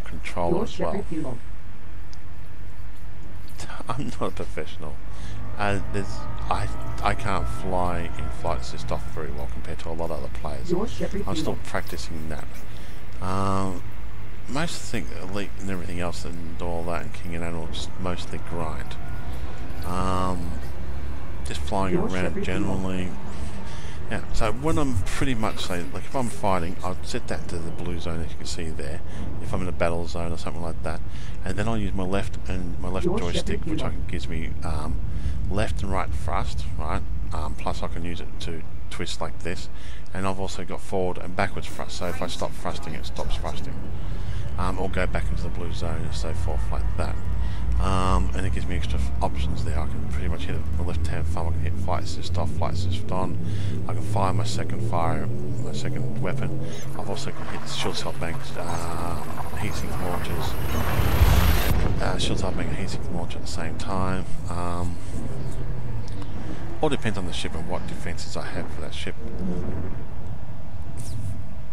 controller Your as ship well. refueled. I'm not a professional. I can't fly in flight assist off very well compared to a lot of other players. Your ship I'm still refueled. practicing that. Most think Elite and everything else and all that and King and Animal just mostly grind. Just flying Your ship around refueled. generally. Yeah, so when I'm pretty much say, like if I'm fighting, I'll set that to the blue zone as you can see there. If I'm in a battle zone or something like that, and then I'll use my left Your ship joystick, which refueled. gives me left and right thrust, right? Plus I can use it to twist like this, and I've also got forward and backwards thrust, so if I stop thrusting, it stops thrusting. Or go back into the blue zone and so forth like that. And it gives me extra options there. I can pretty much hit the left hand thumb, I can hit flight assist off, flight assist on, I can fire my second weapon. I've also got hit shield cell banks, heatsink launchers, shield cell bank and heatsink launcher at the same time. All depends on the ship and what defences I have for that ship.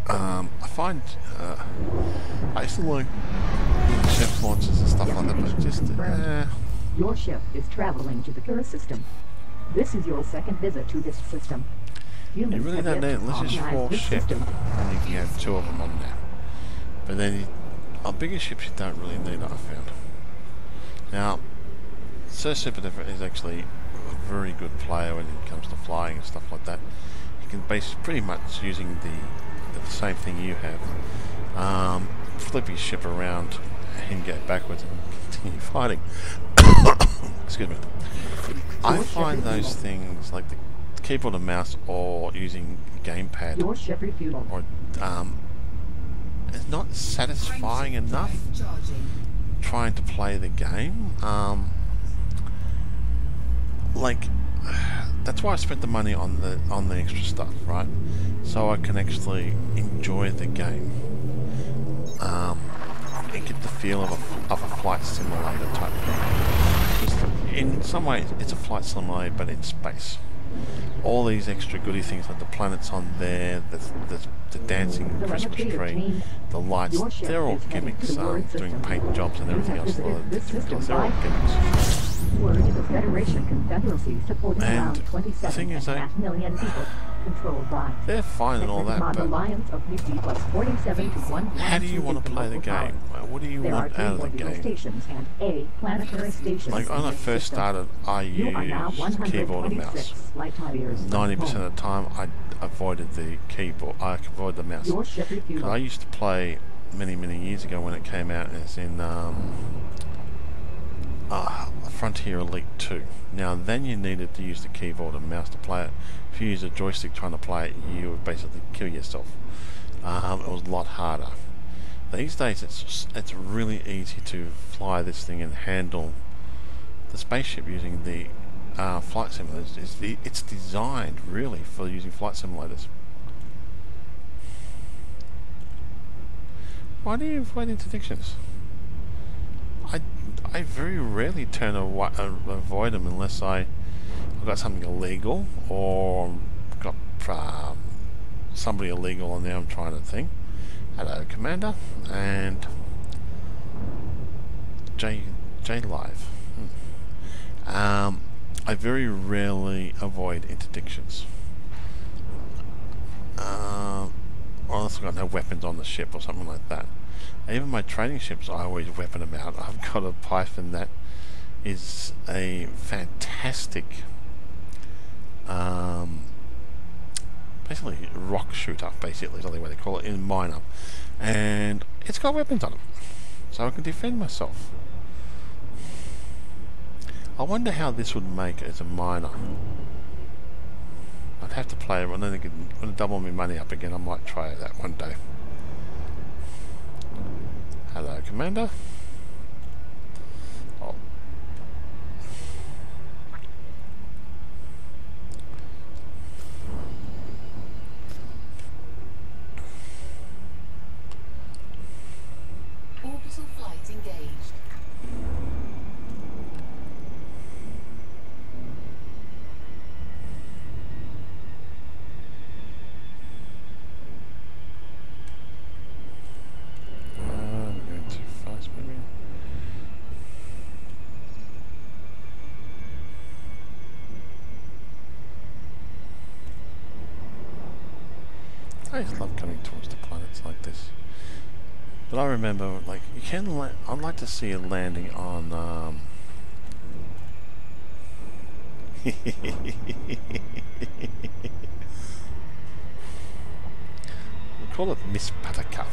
I find I used to like chef launches and stuff like that, but just Your ship is traveling to the HERA system. This is your second visit to this system. you really don't need it unless it's your ship, and you can have 2 of them on there. But then on bigger ships you don't really need it, I found. Now, Sir Super is actually a very good player when it comes to flying and stuff like that. You can base pretty much using the same thing you have. Flip your ship around and go backwards and continue fighting. Excuse me. I find those things like the keyboard and mouse or using gamepad Your ship refueled. or it's not satisfying enough trying to play the game. Like that's why I spent the money on the extra stuff, right? So I can actually enjoy the game and get the feel of a flight simulator type thing. Just in some ways, it's a flight simulator, but in space. All these extra goody things like the planets on there, the dancing Christmas tree, the lights, they're all gimmicks. Doing paint jobs and everything else, they're all gimmicks. Word is a Federation Confederacy supporting And around the thing is that 27.5 million people, controlled by they're fine and all that, but alliance of PC plus 47 to 1. how do you want to play the game? What do you There are want 3 out of the orbital game? stations and a planetary station. Like when I first started, I You are now used keyboard and mouse. 126 light years. 90% of the time, I avoided the keyboard. I avoided the mouse. Your ship Because refueled. I used to play many years ago when it came out as in Frontier Elite 2. Now then you needed to use the keyboard and mouse to play it. If you use a joystick trying to play it, you would basically kill yourself. It was a lot harder. These days it's really easy to fly this thing and handle the spaceship using the flight simulators. It's designed really for using flight simulators. Why do you avoid interdictions? I very rarely avoid them unless I've got something illegal or got somebody illegal on there I'm trying to think. Hello, Commander, and J Live. I very rarely avoid interdictions. Or unless I've got no weapons on the ship or something like that. Even my training ships, I always weapon them out. I've got a Python that is a fantastic, basically rock shooter, basically is the only way they call it, in miner. And it's got weapons on it, so I can defend myself. I wonder how this would make as a miner. I'd have to play it, and then when I double my money up again, I might try that one day. Hello, Commander. Oh. Orbital flight engaged. I just love coming towards the planets like this. But I remember, like, you can I'd like to see a landing on, we call it Miss Buttercup.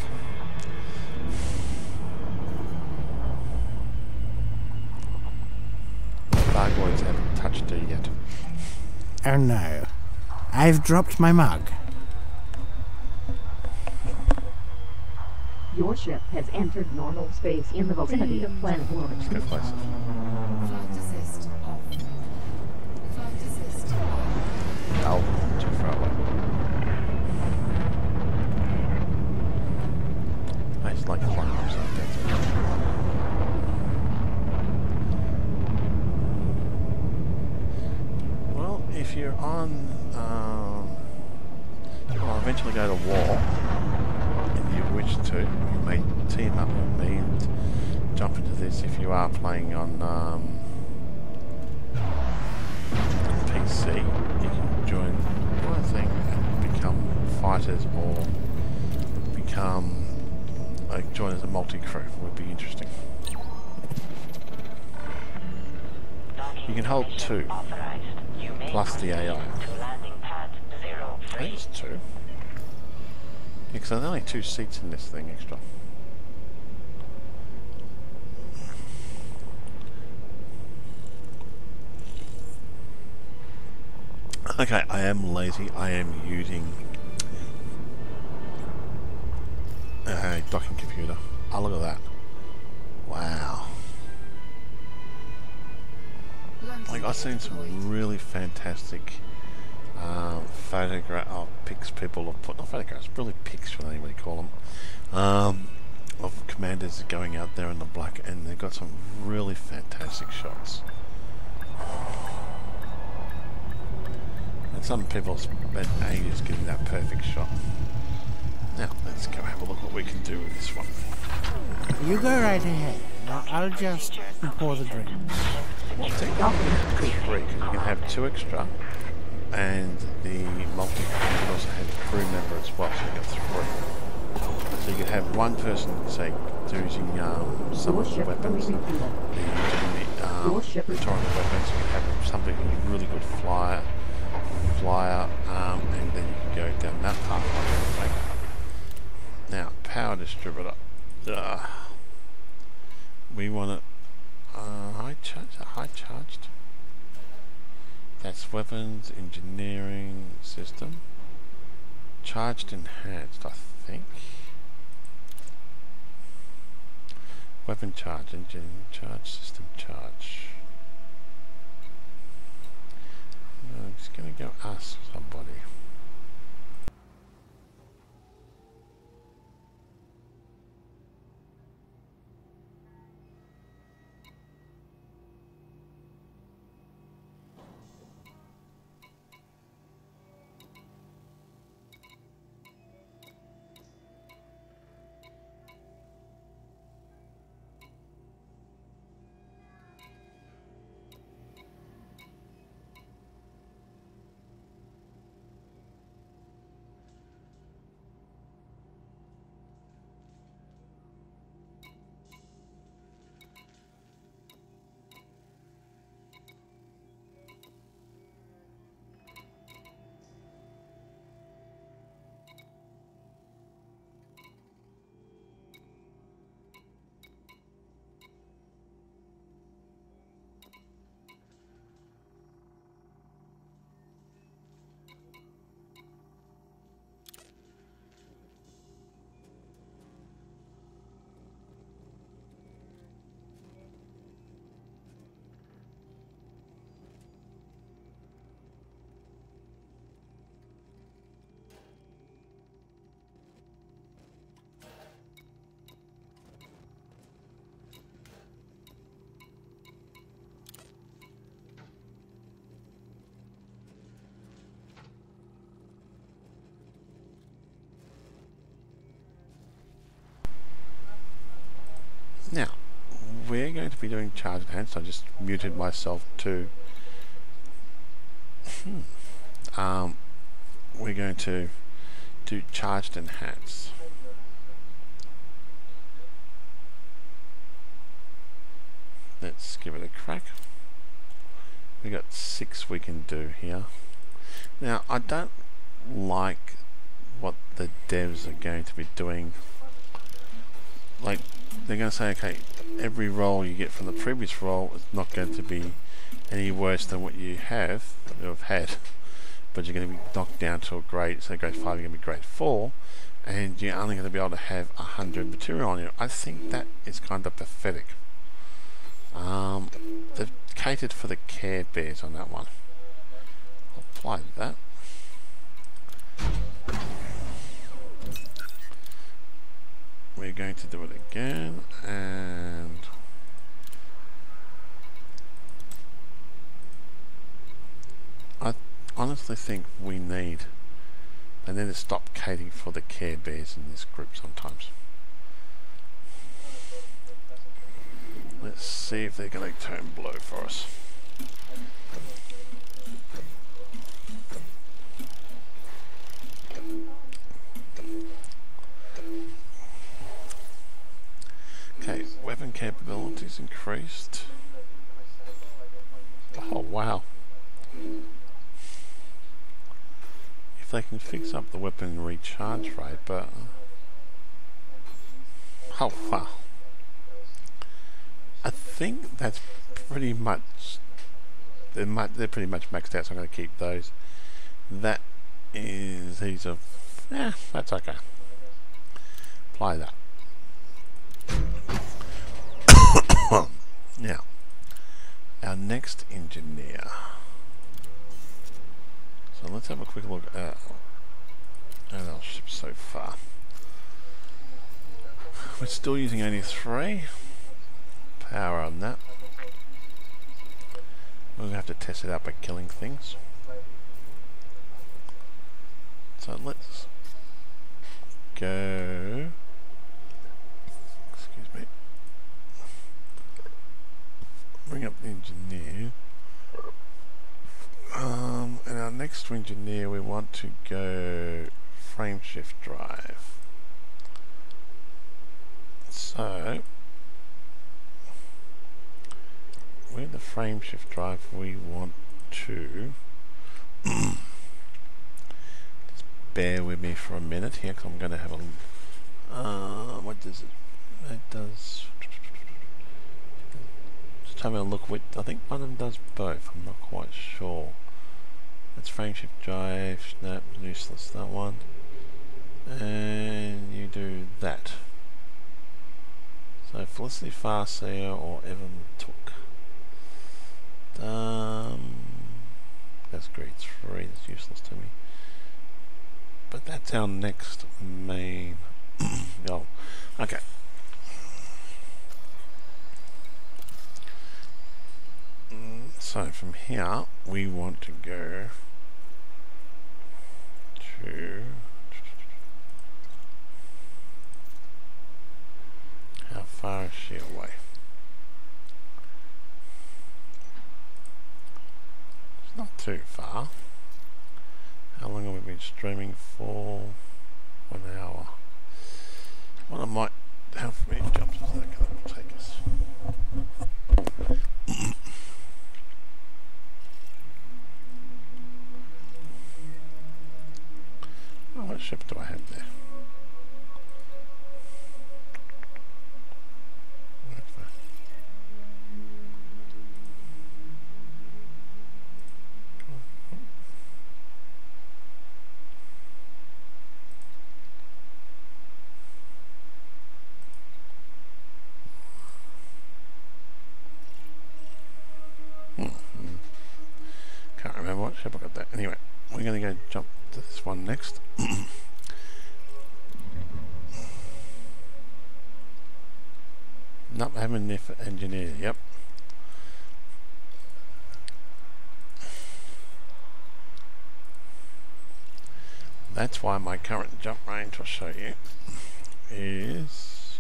The Bargoids haven't touched her yet. Oh no. I've dropped my mug. Your ship has entered normal space in the vicinity of planet Mars. Go places. Flight assist off. Flight assist on. Oh, too far away. It's like flying upside down. Well, if you're on, well, eventually go to war, and you wish to, you may team up with me and jump into this. If you are playing on PC, you can join one thing and become fighters or become like join as a multi-crew. Would be interesting. You can hold 2 plus the AI. I think it's 2. Yeah, because there's only 2 seats in this thing extra. Okay, I am lazy. I am using a docking computer. Oh, look at that. Wow. Like, I've seen some really fantastic pics people have put, not photographs, really pics, what anybody call them, of commanders going out there in the black, and they've got some really fantastic shots. And some people spent ages getting that perfect shot. Now, let's go have a look what we can do with this one. You go right ahead. I'll just pour the drink. Well, technically 3, because you can have 2 extra, and the multi you can also have a crew member as well, so you get 3. So you could have one person, say, using some of the weapons, the Plantronics weapons. You could have somebody who's a really good flyer, and then you can go down that pathway. Now, Power Distributor. We want it high charged. That's weapons, engineering, system. Charged enhanced, I think. Weapon charge, engine charge, system charge. I'm just gonna go ask somebody. Now, we're going to be doing charge enhanced. I just muted myself too. We're going to do charged enhance. Let's give it a crack. We got 6 we can do here. Now, I don't like what the devs are going to be doing. Like, they're going to say, okay, every roll you get from the previous roll is not going to be any worse than what you have had, but you're going to be knocked down to a grade, so grade 5 you're going to be grade 4, and you're only going to be able to have 100 material on you. I think that is kind of pathetic. They've catered for the Care Bears on that one. I'll apply that. We're going to do it again, and I honestly think they need to stop catering for the Care Bears in this group sometimes. Let's see if they're going to turn blue for us. Okay, weapon capabilities increased. Oh wow. If they can fix up the weapon recharge rate, but oh wow. I think that's pretty much they're pretty much maxed out, so I'm going to keep those. That is that's okay. Apply that. Now, our next engineer. So let's have a quick look at our ship so far. We're still using only 3 power on that. We're going to have to test it out by killing things. So let's go. Excuse me. Bring up the engineer. And our next engineer, we want to go frame shift drive. So with the frame shift drive, we want to just bear with me for a minute here, because I'm going to have a what does it? It does. Just having a look with. I think one of them does both. I'm not quite sure. That's frame shift drive. Snap, useless. That one. And you do that. So Felicity Farseer or Evan Took. That's grade 3. That's useless to me. But that's our next main goal. Okay. So from here we want to go to how far is she away? It's not too far. How long have we been streaming for? 1 hour. Well, I might. How many jumps is that going to take us? Oh, what ship do I have there? Can't remember what ship I got there. Anyway, we're going to go jump to this one next. Nope, I haven't engineered. Yep. That's why my current jump range, I'll show you, is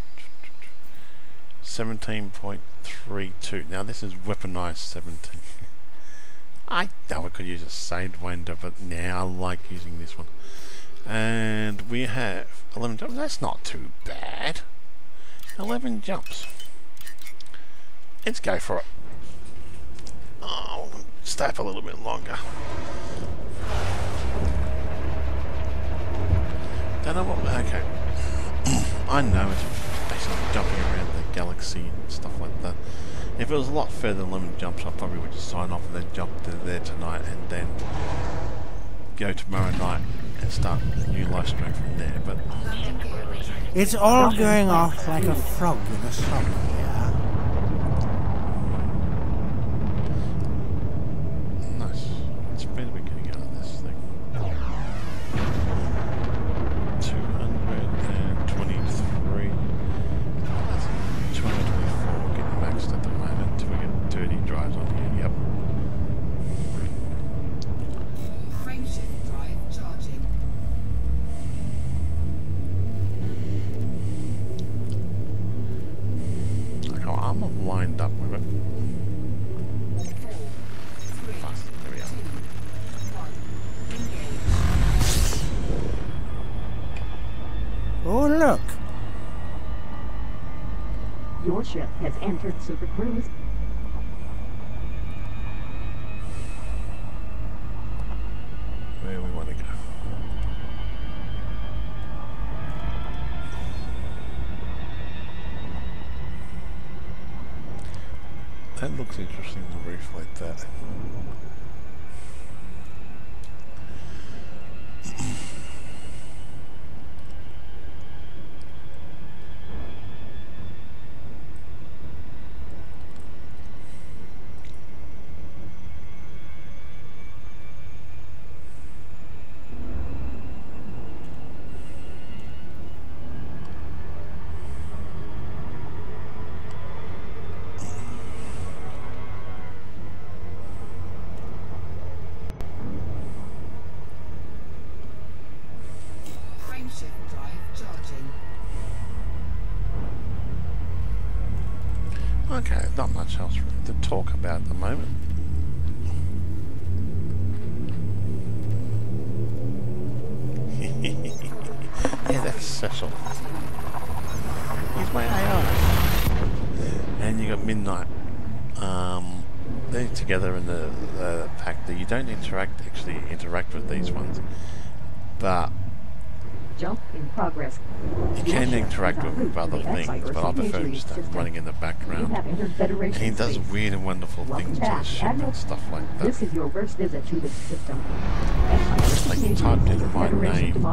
17.32. Now this is weaponized 17. I know I could use a side winder, but now I like using this one. And we have 11 jumps. That's not too bad. 11 jumps. Let's go for it. Oh, stay up a little bit longer. Don't know what. Okay. I know it's basically jumping around the galaxy and stuff like that. If it was a lot further than 11 jumps, I probably would just sign off and then jump to there tonight and then go tomorrow night and start a new live stream from there. But It's all going off like a frog in a sock here. Nice. What speed are we getting out of this thing? 223. That's 224. Getting maxed at the moment until we get 30 drives on here. Yep. Frameshift drive charging. I'm not lined up with it. 4, 3, Fast. There we are. 1. Engage. Oh, look. Your ship has entered Super Cruise. Where we want to go. That looks interesting, the roof like that. Frameshift drive charging. Okay, not much else to talk about at the moment. Yeah, that's Cecil. He's my AI. And you got Midnight. They're together in the pack that you don't actually interact with these ones. But Jump in progress. you can interact with other things, but I prefer just running in the You background. have entered And Federation he does space. weird and wonderful Welcome things to the back, ship Admiral. and stuff like This that. is your first visit to this system. Like you typed in my name,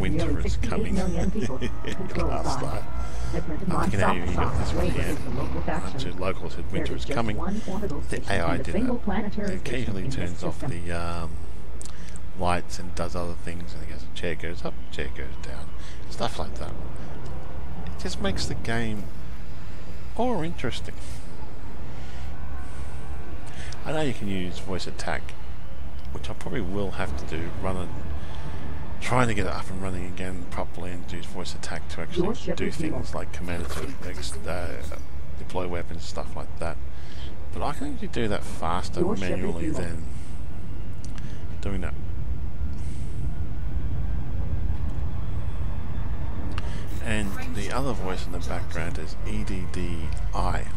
winter is coming. Last night. I'm thinking how you got this one here. To local said winter is coming. The AI did that. It occasionally turns off the lights and does other things, and I guess the chair goes up, chair goes down, stuff like that. It just makes the game more interesting. I know you can use voice attack, which I probably will have to do, trying to get it up and running again properly and use voice attack to actually do things like command to deploy weapons, stuff like that. But I can actually do that faster manually than doing that. And the other voice in the background is EDDI.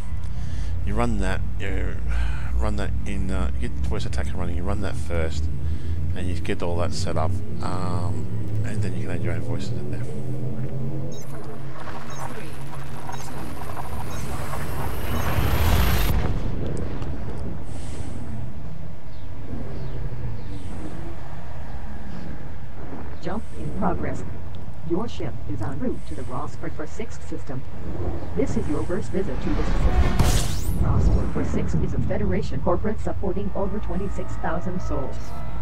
You run that in, you get voice attack running, you run that first, and you get all that set up, and then you can add your own voices in there. 3, 2. Jump in progress. Your ship is en route to the Rossford for 6th system. This is your first visit to this system. Rossford for 6 is a Federation corporate supporting over 26,000 souls.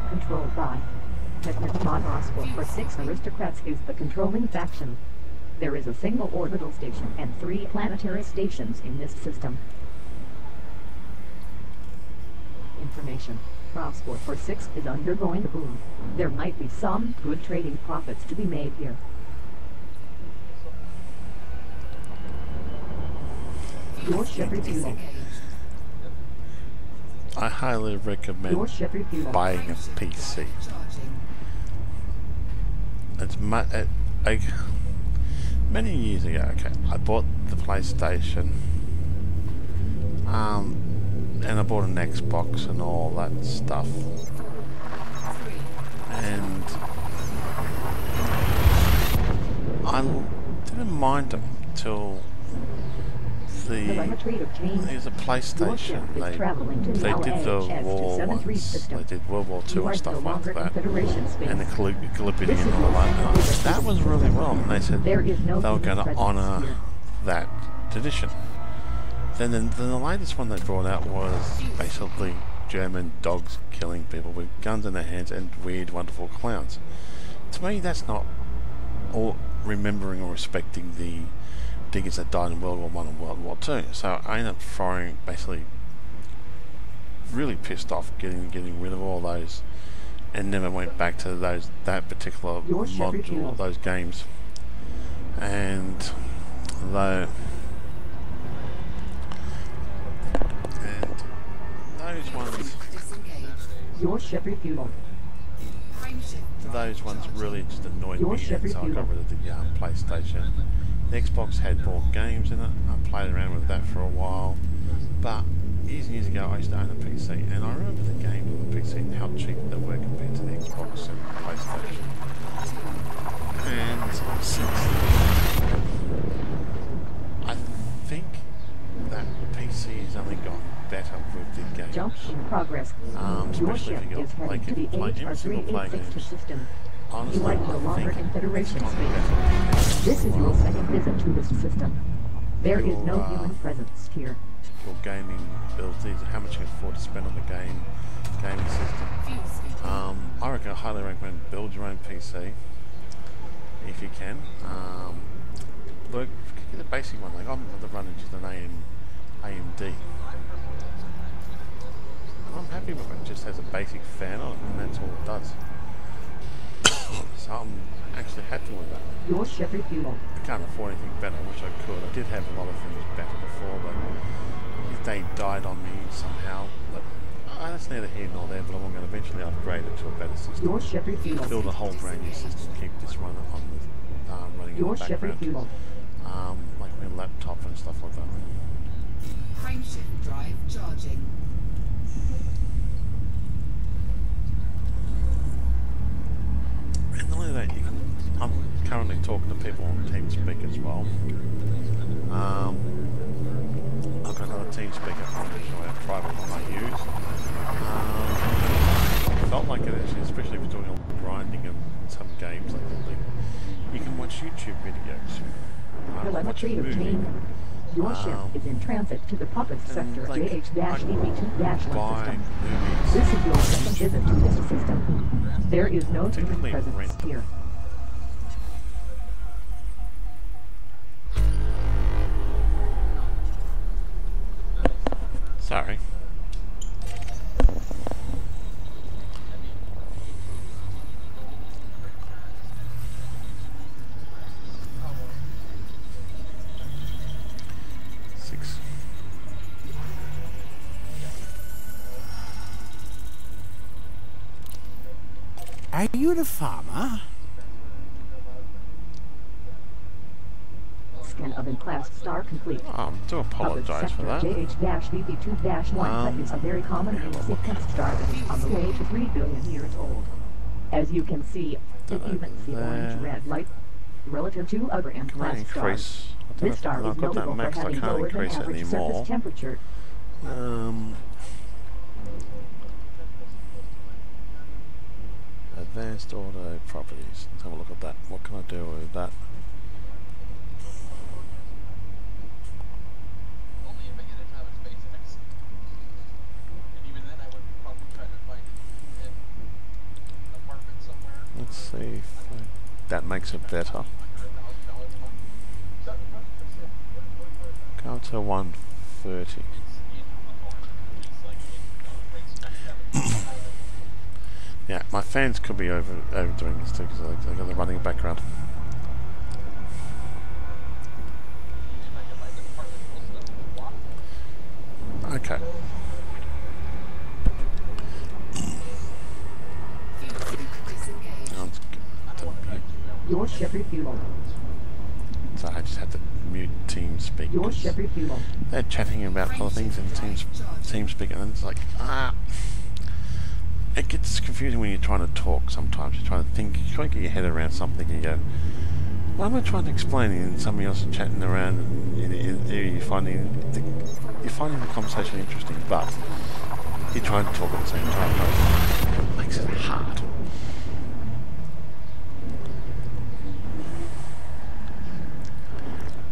Controlled by Technicon. Rossford for 6 aristocrats is the controlling faction. There is a single orbital station and 3 planetary stations in this system. Information. Rossford for 6 is undergoing a boom. There might be some good trading profits to be made here. Your ship refueling. I highly recommend Your ship refueling. buying a PC. It's many years ago. Okay, I bought the PlayStation, and I bought an Xbox and all that stuff, and I didn't mind them till Telemetry obtained. there's a Your ship PlayStation. is traveling to They the did the war LAHS-273 once. system. They did World War II You are and no stuff like longer in that. Federation space. And the Gallipoli This and is all your that. second That was really well. And they said There they is no were human going to presence honour here. that tradition. Then the latest one they brought out was basically German dogs killing people with guns in their hands and weird, wonderful clowns. To me, that's not all remembering or respecting the diggers that died in World War One and World War Two. So I ended up throwing, basically, really pissed off getting rid of all those, and never went back to that particular Your ship module, refueled. those games. And those ones, Disengaged. Your ship refueled. Frameshift drive those ones charging. really just annoyed Your me, ship and so I got refueled. rid of the PlayStation. The Xbox had more games in it. I played around with that for a while, but years ago I used to own a PC, and I remember the games on the PC and how cheap they were compared to the Xbox and PlayStation. And since I think that PC has only gotten better with the games. Jump in progress. Your Especially ship if you is got heading to the play every single play HR-386 games. system. Honestly, You are no I longer think in Federation it's space. gotten better. This is your second visit to this system. There is no Your, human presence here. Your gaming abilities and how much you can afford to spend on the gaming system. Fuse speaker. I reckon I highly recommend build your own PC if you can. Look, get the basic one. Like I'm running just an AMD. I'm happy with it. It just has a basic fan on it, and that's all it does. So I'm actually happy with that. Your ship refueled. I can't afford anything better. I wish I could. I did have a lot of things better before, but if they died on me somehow, but that's neither here nor there. But I'm going to eventually upgrade it to a better system. Your ship refueled. Build a whole brand new system. Keep this running on the running in Your the ship background, refueled. like my laptop and stuff like that. Frameshift drive charging. And not only that, I'm currently talking to people on TeamSpeak as well. I've got another TeamSpeak at home, a private one I use. Felt like it actually, especially if you're doing a lot of grinding in some games, like you can watch YouTube videos. Watch a Telemetry movie. obtained. Your ship is in transit to the puppet sector like, JH-EB2-1 buy system. movies. This is your second visit to this system. There is no human Typically presence rent them. here. Sorry. Six. Are you the farmer? Scan oven class star complete. I do apologise for that. JH-BP2-1 that is a very common sequence star that is on the way to 3 billion years old. As you can see, it emits the orange-red light relative to other Can I M-class stars. increase? I don't This star know is if I've got that notable for maxed. I having can't lower than increase it average anymore. surface temperature. Advanced auto properties. Let's have a look at that. What can I do with that? Only if I get into outer space X. And even then I would probably try to find an apartment somewhere. Let's see if that makes it better. $100,000 a month. Go to 130. Yeah, my fans could be overdoing this too because I got the running background. Okay. Disengaged. Now let's get to mute. Your ship refueled. So I just had to mute TeamSpeak. Your ship refueled. They're chatting about other things in TeamSpeak, and then it's like, it gets confusing when you're trying to talk sometimes. You're trying to think, you're trying to get your head around something, and you go, Why am I trying to explain it and somebody else is chatting around and you're finding the conversation interesting, but you're trying to talk at the same time. It makes it hard.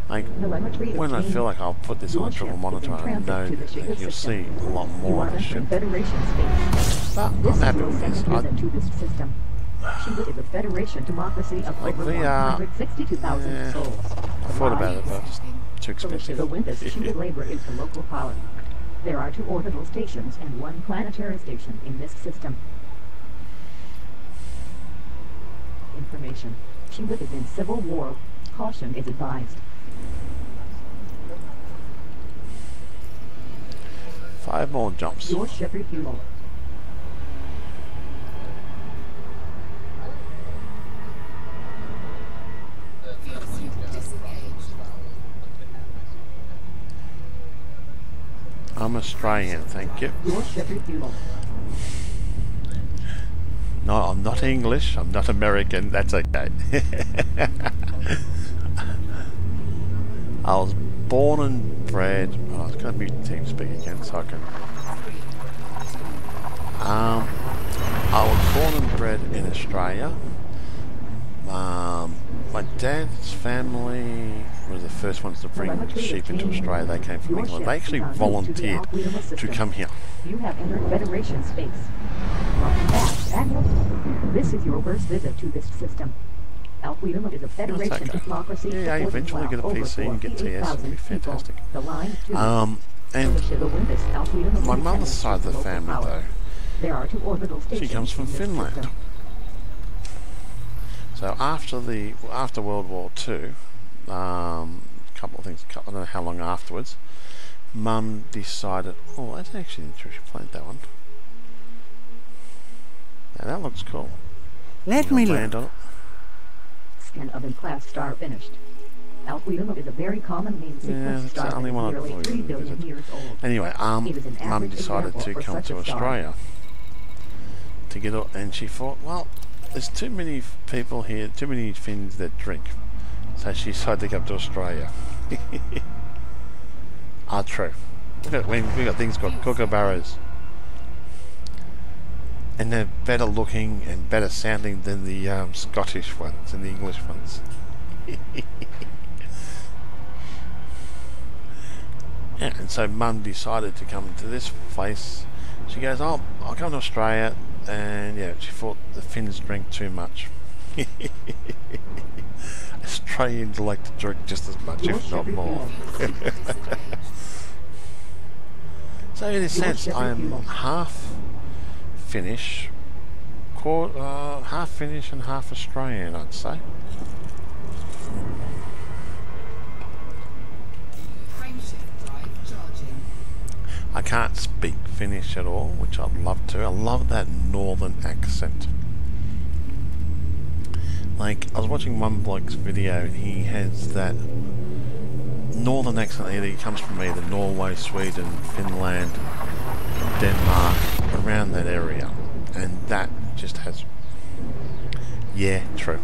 Like, when I feel like I'll put this on a triple monitor, I know that you'll see a lot more of the ship. But I'm happy with this. Cuba is a federation democracy of Like over VR, 162,000 souls. I thought about it, but it's too expensive. The Olympus Cuba labor is the local power. There are 2 orbital stations and 1 planetary station in this system. Information. Cuba is in civil war. Caution is advised. 5 more jumps. Your ship refuel. I'm Australian, thank you. Your ship refuel. No, I'm not English, I'm not American, that's okay. I was born and bred. Oh, it's going to be TeamSpeak again, so I can. I was born and bred in Australia. My dad's family were the first ones to bring sheep into Australia. They came from England. They actually volunteered to come here. You have entered Federation space. Welcome back, Admiral. This is your first visit to this system. Alquidum is a federation democracy. Yeah, you eventually get a PC and get TS. It'll be fantastic. And my mother's side of the family, though, there are 2 orbital stations. she comes from Finland. So after World War II, a couple of things. I don't know how long afterwards, Mum decided. Oh, that's actually interesting. Played that one. Now that looks cool. Let me land look. on it. Scan oven class star finished. Alquidum is a very common name sequence that's star the only that one is I nearly thought 3 you billion visited. years old. Anyway, It is an Mum average decided to example come for to such a star. Australia to get up, and she thought, well, there's too many people here, too many Finns that drink, so she decided to come to Australia. True. Look at when we got things called kookaburras, and they're better looking and better sounding than the Scottish ones and the English ones. Yeah, and so Mum decided to come to this place. She goes, oh, I'll come to Australia, and yeah, she thought the Finns drank too much. Australians like to drink just as much, if not more. So in a sense, I am half Finnish, half Finnish and half Australian, I'd say. I can't speak Finnish at all, which I'd love to. I love that northern accent. Like, I was watching one bloke's video and he has that northern accent. He comes from either Norway, Sweden, Finland, Denmark, around that area. And that just has... Yeah, true.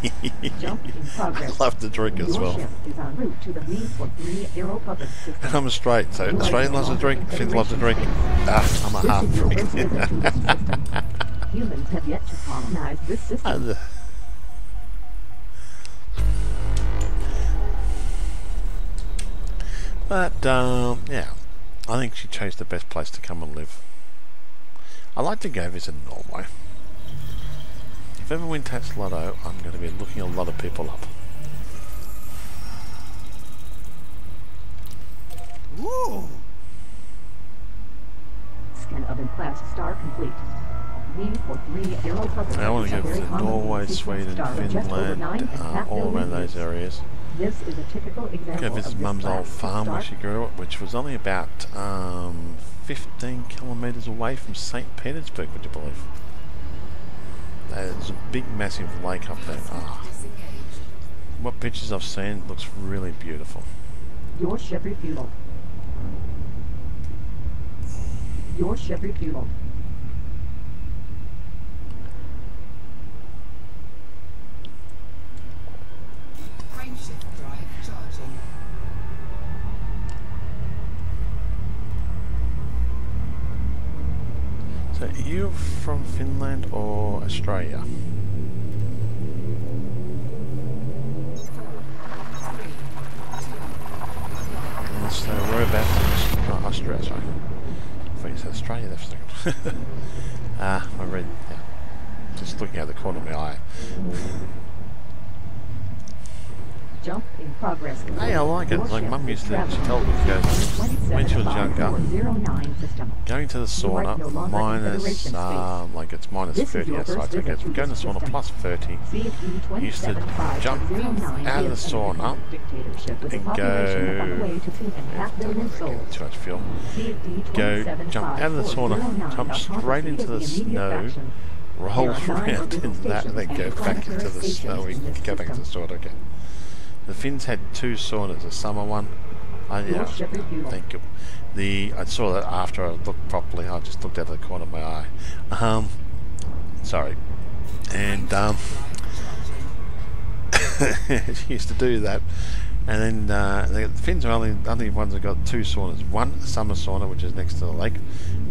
I love to drink as well. And I'm straight, so Australian loves to drink, Finns love to drink. I'm a half drink. Humans have yet to colonize this system. But yeah, I think she chose the best place to come and live. I'd like to go visit Norway. If ever win Tats Lotto, I'm going to be looking a lot of people up. Ooh. Scan oven class star complete. I want to go visit Norway, Sweden, Finland, all around those areas. This is a typical example Go visit Mum's old farm where she grew up, which was only about 15 kilometres away from St. Petersburg, would you believe? There's a big massive lake up there. What pictures I've seen, looks really beautiful. Your ship refueled. Your ship refueled. you from Finland or Australia? And so whereabouts in Australia? Sorry. I thought you said Australia there for a second. I read, yeah. Just looking at the corner of my eye. Jump in progress. Hey, I like it. Like Mum used to, she told me, she goes, when she was younger, going to the sauna, minus, like it's minus 30 outside, so it's going to the sauna plus 30. You used to jump out of the sauna and go, too much fuel, jump out of the sauna, jump straight into the snow, roll around in that, and then go back into the snow and go back into the sauna again. The Finns had two saunas, a summer one. Yeah, thank you. I saw that after I looked properly. I just looked out of the corner of my eye. Sorry. And she used to do that. And then the Finns are only ones that got two saunas. One, a summer sauna, which is next to the lake,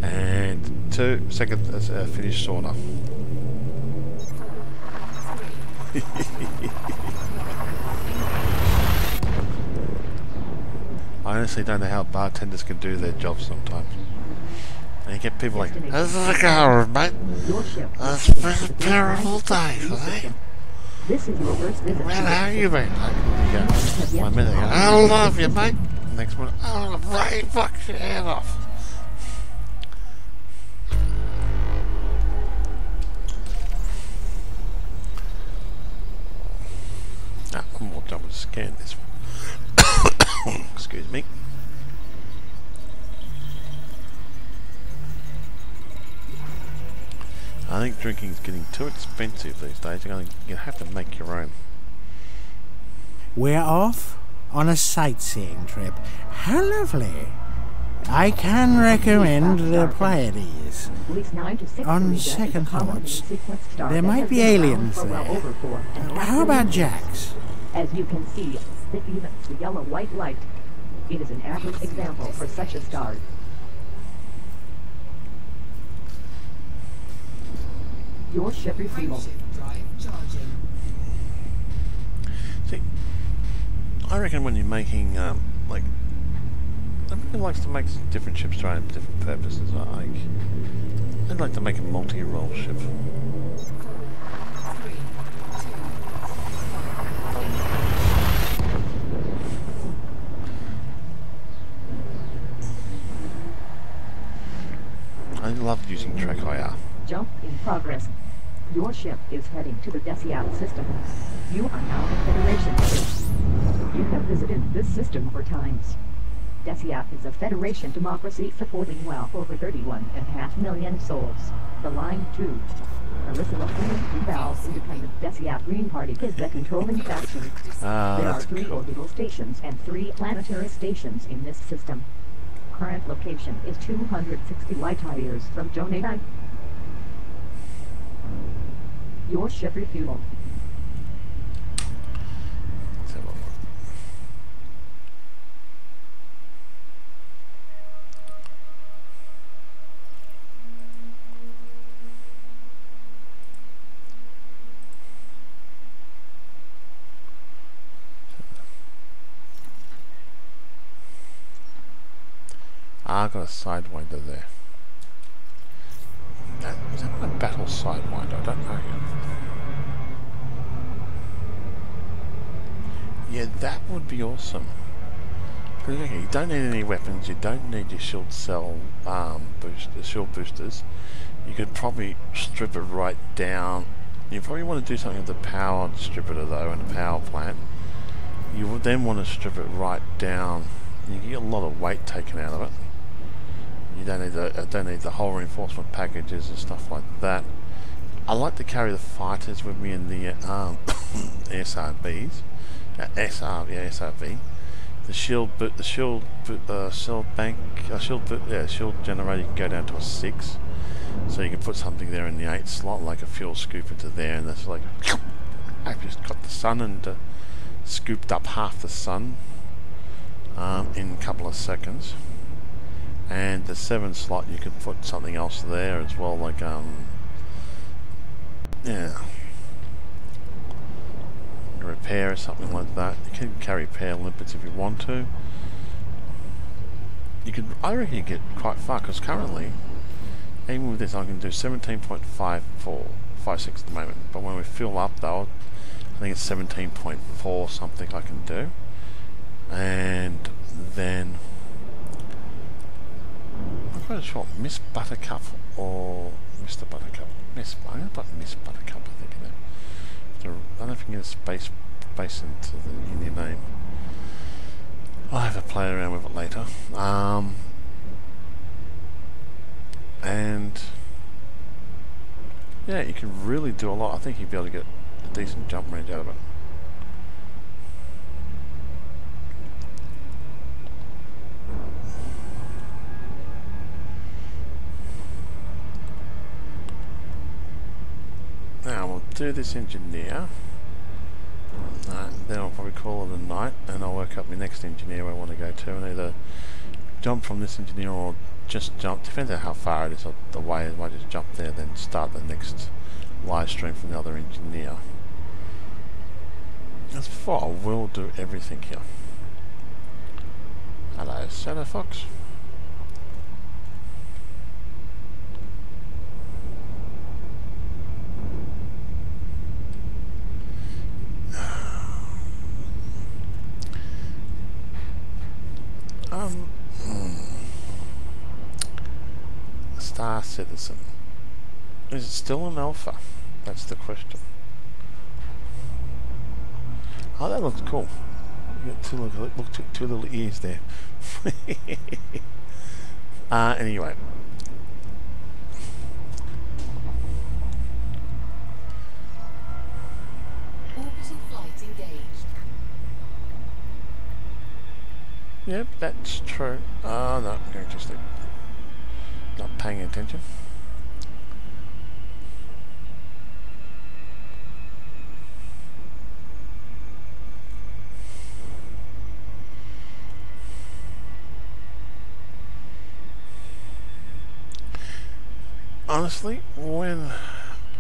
and two, second, a Finnish sauna. I honestly don't know how bartenders can do their job sometimes. And you get people like, "This is a car, mate. It's been a terrible day today. Where have you been?" You go, 1 minute, "I love you, mate." Next minute, "Oh, right, fuck your head off." I'm more done with scan this one. Excuse me. I think drinking is getting too expensive these days. You have to make your own. We're off on a sightseeing trip. How lovely. I can recommend the Pleiades. On second thoughts, there might be aliens there. How about Jax? As you can see, it emits the yellow-white light. It is an average example for such a star. Your ship refueled. See, I reckon when you're making, like, everyone likes to make different ships trying different purposes. I'd like to make a multi-role ship. I love using track IR. Jump in progress. Your ship is heading to the Deciat system. You are now in Federation space. You have visited this system 4 times. Deciat is a Federation democracy supporting well over 31.5 million souls. The line 2. Alyssa Valve's independent Deciat Green Party is the controlling faction. There are 3 orbital stations and 3 planetary stations in this system. Current location is 260 light years from Jonah. Your ship refueled. I've got a sidewinder there. Is that a battle sidewinder? I don't know. Yeah, that would be awesome. Okay, you don't need any weapons. You don't need your shield cell shield boosters. You could probably strip it right down. You probably want to do something with the power distributor though, and the power plant. You would then want to strip it right down. You get a lot of weight taken out of it. You don't need the whole reinforcement packages and stuff like that. I like to carry the fighters with me in the SRBs, SRV. The shield generator can go down to a 6, so you can put something there in the 8 slot, like a fuel scoop into there, and that's like I've just got the sun and scooped up half the sun in a couple of seconds. And the 7 slot, you could put something else there as well, like yeah, repair or something like that. You can carry pair limpets if you want to. You could, I reckon you get quite far, because currently, even with this, I can do 17.56 at the moment. But when we fill up, though, I think it's 17.4 something I can do. And then I'm quite sure Miss Buttercup or Mr. Buttercup. I'm going to put Miss Buttercup, I think, in it. I don't know if you can get a space into in your name. I'll have to play around with it later. And yeah, you can really do a lot. I think you'd be able to get a decent jump range out of it. Now we'll do this engineer. Then I'll probably call it a night, and I'll work up my next engineer where I want to go to, and either jump from this engineer or just jump, depends on how far it is or the way. I might just jump there, then start the next live stream from the other engineer. As before, I will do everything here. Hello, Shadow Fox. Star Citizen. Is it still an alpha? That's the question. Oh, that looks cool. You got two little ears there. Anyway. Orbital flight engaged. Yep, that's true. Oh no, I'm going to just not paying attention. Honestly, when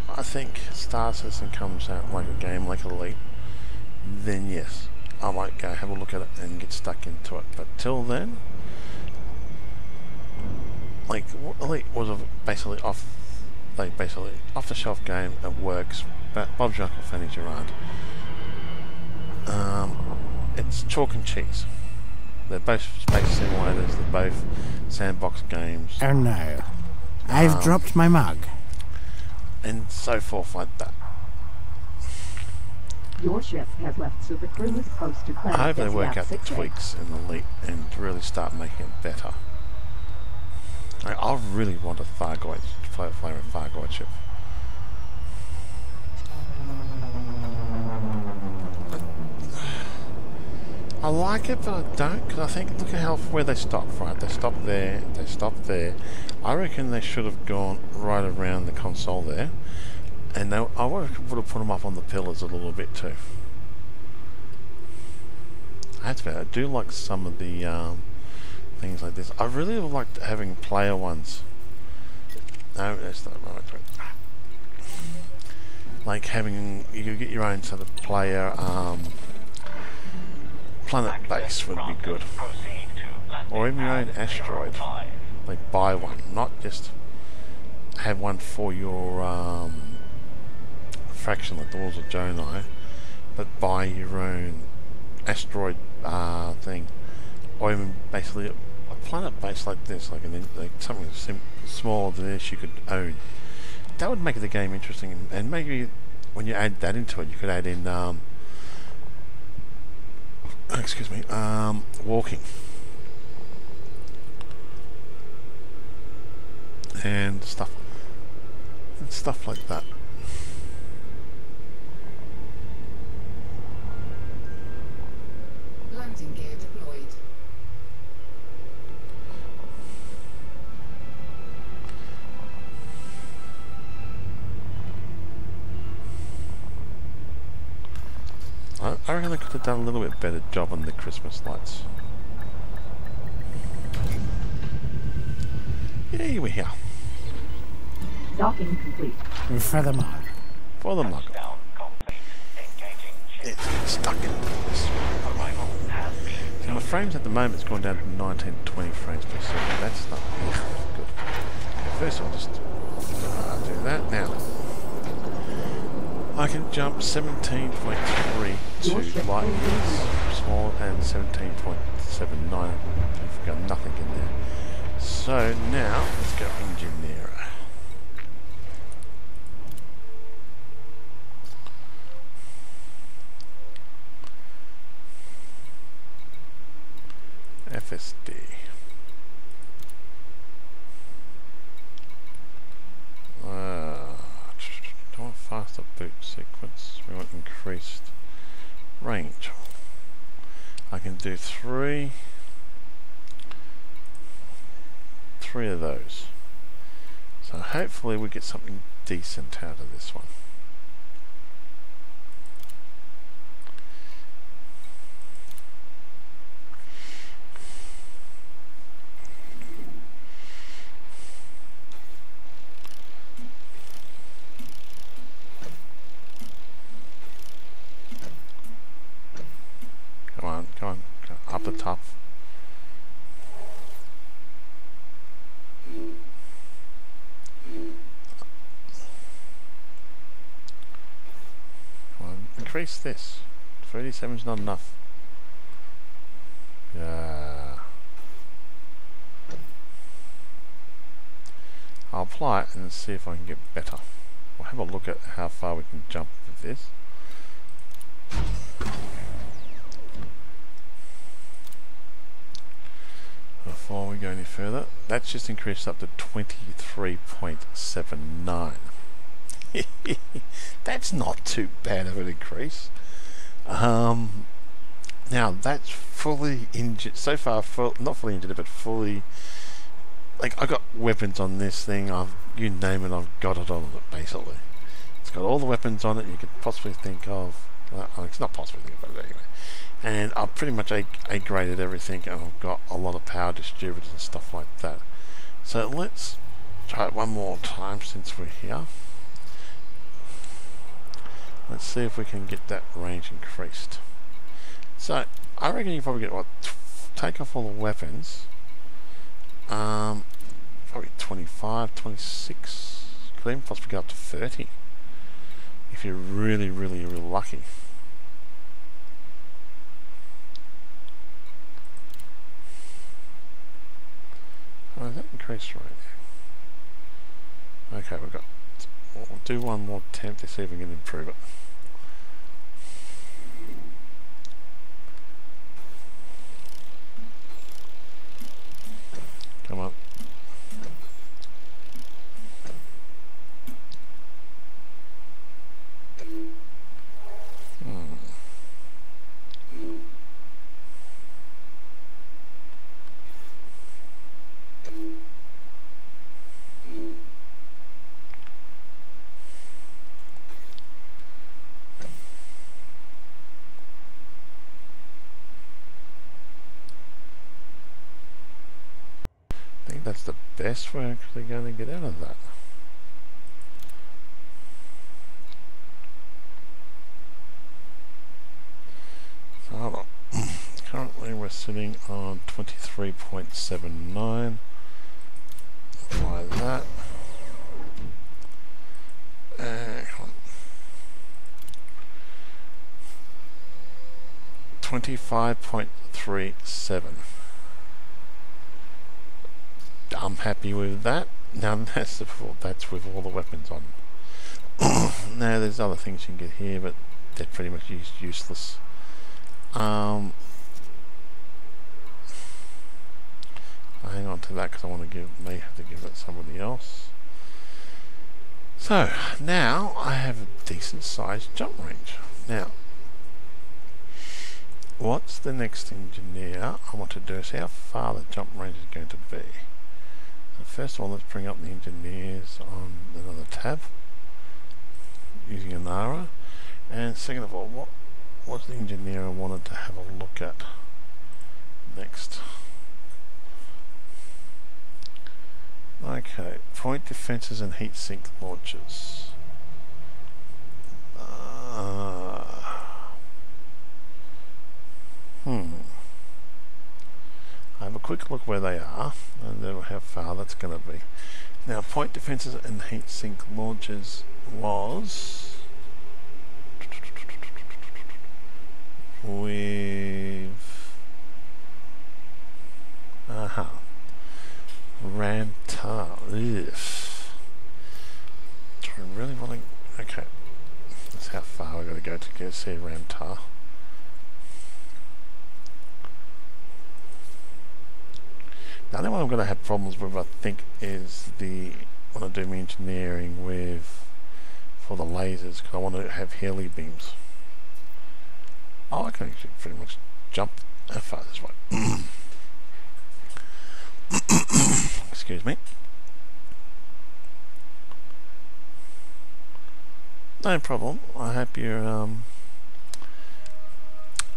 I think Star Citizen comes out like a game like Elite, then yes, I might go have a look at it and get stuck into it. But till then, like Elite was basically off the shelf game. It works. But Bob's your Uncle, Fanny's your aunt. It's chalk and cheese. They're both space simulators. They're both sandbox games. Oh no. I've dropped my mug. And so forth like that. Your ship has left Super Cruise close to I hope they work out the 6A. tweaks in Elite and really start making it better. I really want a Thargoid, play with Thargoid ship. I like it, but I don't, because I think, look at where they stopped, right? They stopped there, they stopped there. I reckon they should have gone right around the console there, and I would have put them up on the pillars a little bit too. I do like some of the things like this. I really liked having player ones. No, that's not right. Like having, you could get your own sort of player planet base would be good, or even your own asteroid. Like buy one, not just have one for your fraction like the Walls of Jonai, but buy your own asteroid thing, or even basically a planet base like this, like something smaller than this you could own. That would make the game interesting, and maybe when you add that into it, you could add in excuse me, walking and stuff like that. Landing gear deployed. I reckon they could have done a little bit better job on the Christmas lights. Yay, we're here. Docking complete. For the mug. For the mug. Touchdown complete. Engaging ship. It's stuck in this. Arrival has been So my frames at the moment it's gone down to 19 to 20 frames per second. That's not good. Okay, first I'll just do that. Now I can jump 17.3 to light years small and 17.79. We've got nothing in there. So now let's go engineer. FSD. Don't want faster boot sequence. We want increased range. I can do three of those. So hopefully we get something decent out of this one. Come on, up the top. Come on, increase this. 37 is not enough. Yeah. I'll apply it and see if I can get better. We'll have a look at how far we can jump with this. Before we go any further, that's just increased up to 23.79. That's not too bad of an increase. Now that's fully injured so far. Not fully injured, but fully. Like I got weapons on this thing. You name it, I've got it on it basically. It's got all the weapons on it you could possibly think of. It's not possibly think of it anyway. And I've pretty much A-graded everything, and I've got a lot of power distributors and stuff like that. So let's try it one more time since we're here. Let's see if we can get that range increased. So I reckon you probably get what, take off all the weapons, probably 25, 26, could even possibly go up to 30 if you're really lucky. Oh, is that increased right there? Okay, we'll do one more attempt to see if we can improve it. Come on. I think that's the best we're actually going to get out of that. So hold on. Currently we're sitting on 23.79. Apply that. Come on. 25.37. I'm happy with that. Now that's with all the weapons on. Now there's other things you can get here, but they're pretty much useless. I'll hang on to that because I want to may have to give it to somebody else. So now I have a decent sized jump range. Now what's the next engineer I want to do is see how far the jump range is going to be. So first of all, let's bring up the engineers on another tab using an ARMOUR, and second of all, what was the engineer I wanted to have a look at next? Okay, point defenses and heat sink launchers. I have a quick look where they are and then how far that's going to be. Now, point defenses and heat sink launchers was with Rantar. Do I really want to? Okay, that's how far we got to go to get see Rantar. The only one I'm going to have problems with, I think, is the when I do my engineering with for the lasers, because I want to have Healy beams. Oh, I can actually pretty much jump how far this way. Excuse me. No problem. I hope you're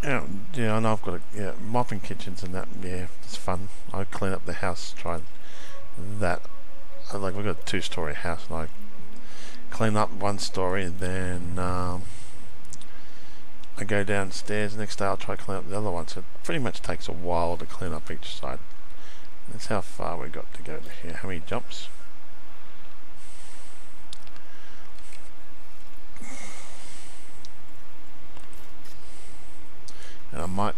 yeah, I know I've got mopping kitchens and that. Yeah, it's fun. I clean up the house, try that. Like we've got a 2-story house, and I clean up 1 story, and then I go downstairs. The next day I'll try to clean up the other one. So it pretty much takes a while to clean up each side. That's how far we got to go to here. How many jumps? And I might...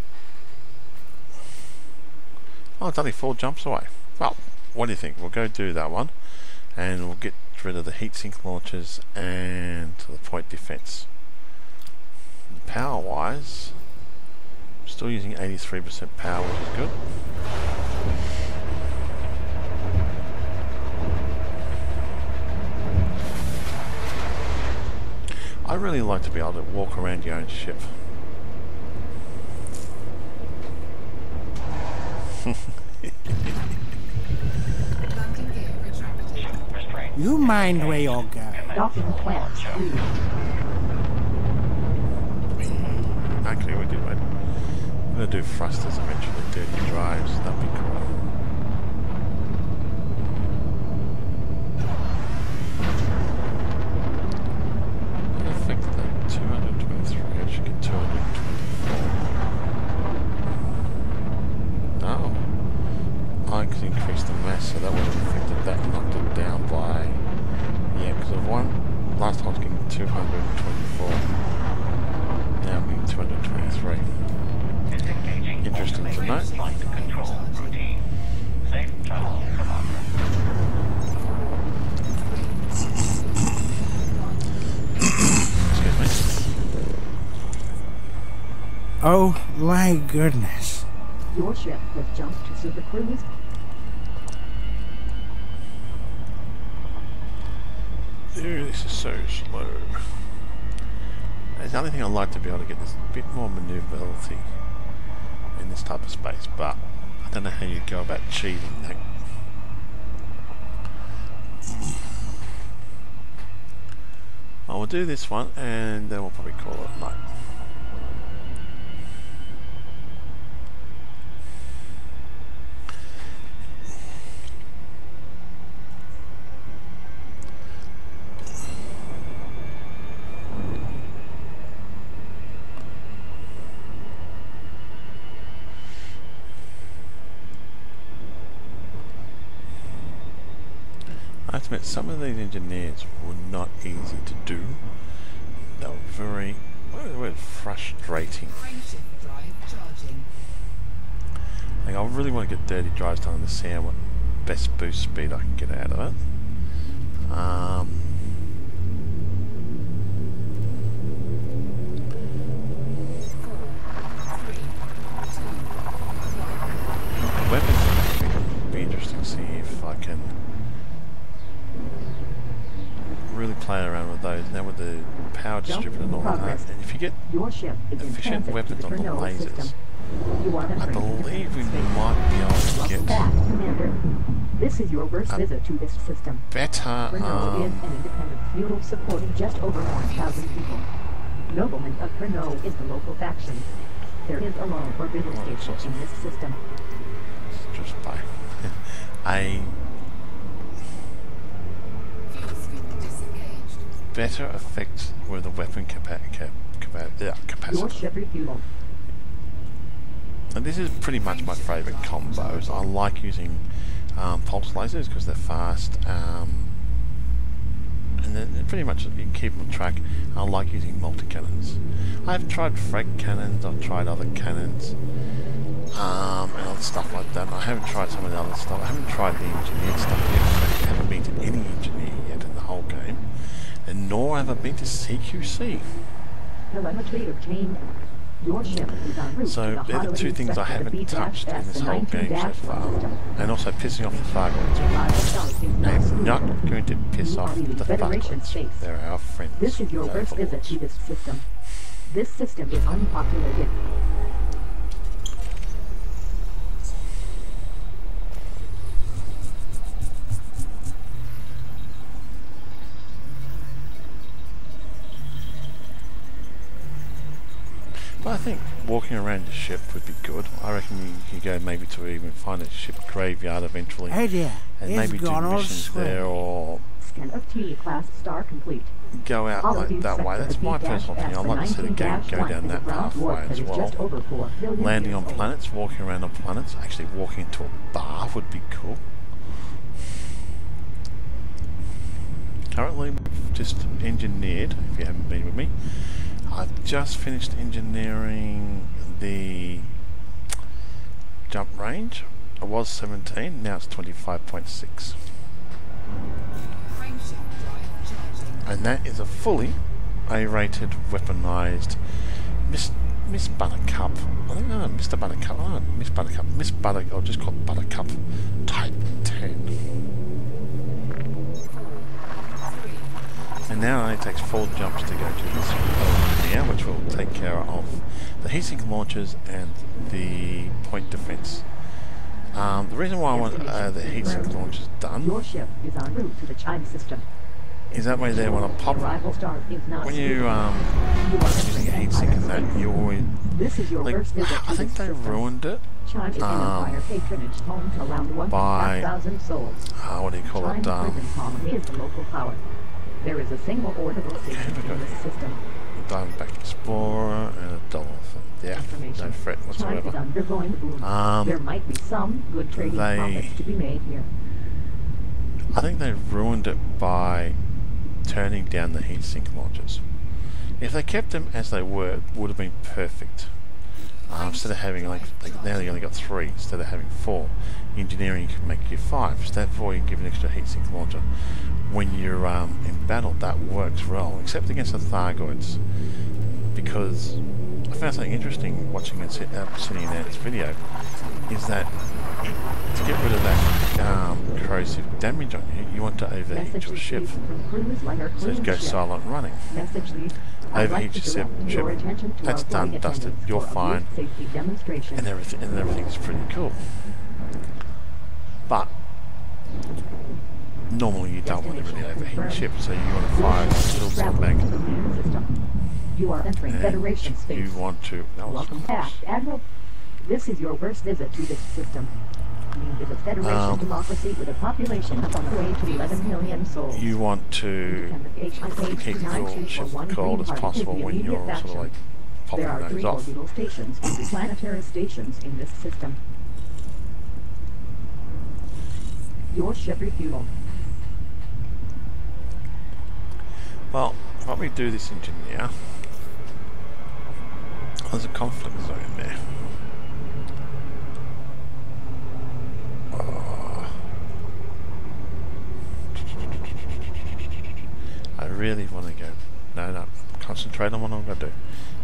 Oh, it's only 4 jumps away. Well, what do you think? We'll go do that one, and we'll get rid of the heatsink launchers and the point defense. Power wise, I'm still using 83% power, which is good. I really like to be able to walk around your own ship. You mind where you're going. Docking plants. Actually, we did wait. I'm going to do thrusters eventually, dirty drives. That'd be cool. I think that 223. I should get 224. No. I could increase the mass, so that would have affected that and knocked it down by... Yeah, because of one... Last time I was getting 224. Now I'm getting 223. Interesting to note. Flight control routine. Safe travel from Opera. Excuse me. Oh my goodness. Your ship has jumped to Super Cruise. This is so slow. The only thing I'd like to be able to get is a bit more maneuverability in this type of space, but I don't know how you go about cheating that. I will do this one and then we'll probably call it a night. I have to admit, some of these engineers were not easy to do. They were very, what is the word, frustrating. Like, I really want to get dirty drives done to see what best boost speed I can get out of it. Weapons would be interesting to see if I can really play around with those. Now with the power distributor and all that, and if you get Your ship is in efficient transit weapons to on the Fresno lasers, system. You are I entering believe we space. might be able to Welcome get back, Commander. This is your first visit to this system. better, Fresno is an independent feudal supporting just over 1,000 people. Noblemen of Fresno is the local faction. There is a lone orbital station in this system. just by better effect with the weapon Your capacity. ship refueled. And this is pretty much my favourite combos. I like using pulse lasers because they're fast, and then pretty much you can keep on track. I like using multi-cannons. I've tried frag cannons, I've tried other cannons, and other stuff like that. I haven't tried some of the other stuff. I haven't tried the engineered stuff yet. I haven't been to any engineer yet in the whole game, and nor have I been to CQC. Telemetry obtained. Your ship is en route So to the they're the two things I haven't touched in this whole game so far, and also pissing off the Thargoids. I'm not going to piss off the Thargoids. They're our friends. This is your first visit to this system. This system is unpopulated. But I think walking around the ship would be good. I reckon you could go maybe to even find a ship graveyard eventually, Hey dear, and it's maybe do gone all missions there, square. or Scan of T class star complete. go out like that way. That's my personal thing. I like to see the game go down that pathway as well. Landing on planets, walking around on planets, actually walking into a bar would be cool. Currently, we've just engineered, if you haven't been with me, I've just finished engineering the jump range. It was 17, now it's 25.6. And that is a fully A-rated, weaponized Miss Buttercup. I think Mr. Buttercup. Oh, Miss Buttercup. Miss Butter. I'll just call it Buttercup. Type 10. And now it only takes 4 jumps to go to this engineer, which will take care of the heatsink launchers and the point defense. The reason why I want the heatsink launchers done Your ship is en route to the chime system. is that way there when I pop Arrival star is not when you using a heatsink and that you always This is your like first visit I to think this they system. ruined it Chime is an empire patronage home to around by 1,000 souls. what do you call Chime it? prison colony is the local power. There is a single orbital station in this system. Diamondback Explorer and a dolphin. Yeah, no threat Chime is whatsoever. undergoing the boom. There might be some good trading profits to be made here. I think they ruined it by turning down the heatsink launchers. If they kept them as they were, it would have been perfect. Instead of having like now they only got 3 instead of having 4. Engineering can make you 5. So therefore you can give an extra heatsink launcher. When you're in battle, that works well, except against the Thargoids, because I found something interesting watching Cecil and Midnight's video, is that to get rid of that corrosive damage on you, you want to overheat your ship, so it goes silent running. Overheat your ship, that's done, dusted, you're fine, and everything's pretty cool. But normally you don't want to really overheat your ship, so you want to fire the shields on the bank. You are entering Federation space. You want to. Welcome back, Admiral. This is your first visit to this system. We is a Federation democracy with a population on the way to 11 million souls. You want to keep your ship cold as possible when you're sort of like popping there are those 3 off. orbital stations, planetary stations in this system. Your ship refueled. Well, while we do this engineer, there's a conflict zone there. I really want to go. No, concentrate on what I'm going to do.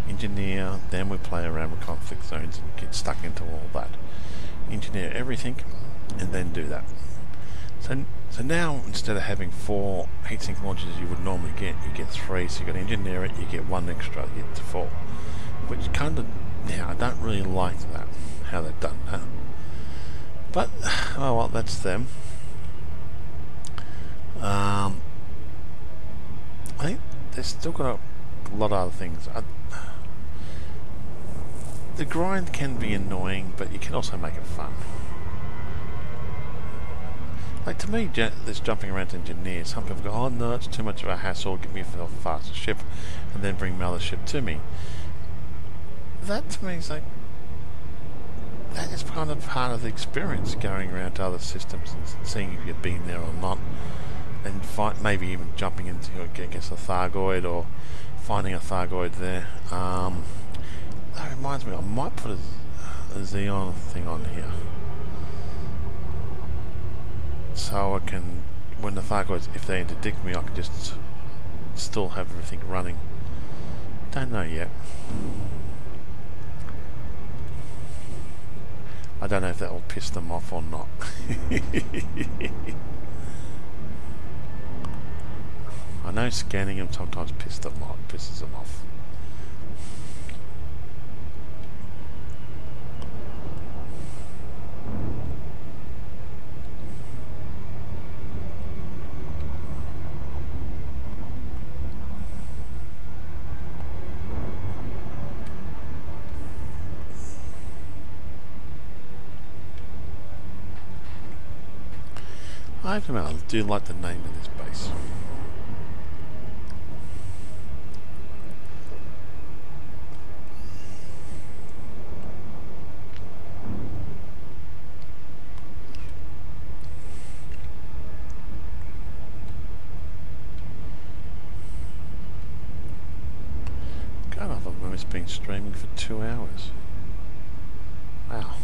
Engineer, then we play around with conflict zones and get stuck into all that. Engineer everything, and then do that. So now, instead of having 4 heatsink launches you would normally get, you get 3, so you got to engineer it, you get 1 extra, you get to 4. Which kind of, I don't really like that, how they've done that. But, oh well, that's them. I think they've still got a lot of other things. The grind can be annoying, but you can also make it fun. Like, to me, this jumping around to engineer, some people go, oh no, it's too much of a hassle, get me a faster ship, and then bring my other ship to me. That, to me, is like, that is kind of part of the experience, going around to other systems and seeing if you've been there or not, and maybe even jumping into against a Thargoid, or finding a Thargoid there. That reminds me, I might put a Xeon thing on here, so I can, when the Thargoids, if they interdict me, I can just still have everything running. Don't know yet. I don't know if that will piss them off or not. I know scanning them sometimes pisses them off. I do like the name of this base. God, I've almost been streaming for 2 hours. Wow.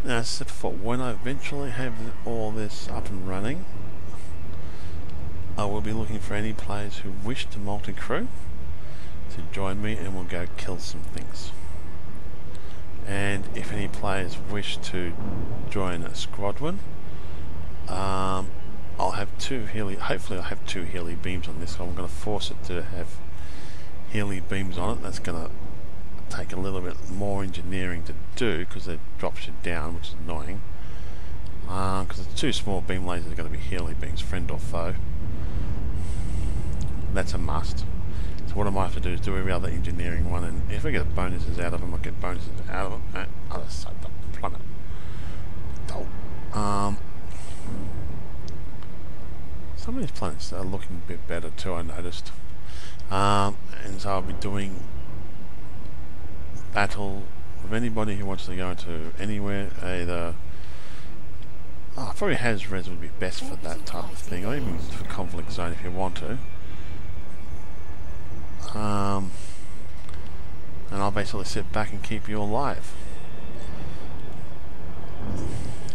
Now, as I said before, when I eventually have all this up and running, I will be looking for any players who wish to multi-crew to join me, and we'll go kill some things. And if any players wish to join a squadron, I'll have 2 Healy. Hopefully, I'll have 2 Healy beams on this. So I'm going to force it to have Healy beams on it. That's going to take a little bit more engineering to do, because it drops you down, which is annoying. Because the 2 small beam lasers are going to be Healy beams, friend or foe. That's a must. So what I might have to do is do every other engineering one, and if I get bonuses out of them, I get bonuses out of them at other side of the planet. Some of these planets are looking a bit better too, I noticed. And so I'll be doing battle with anybody who wants to go into anywhere, either probably Has-Res would be best for that type of thing, or even for conflict zone if you want to. And I'll basically sit back and keep you alive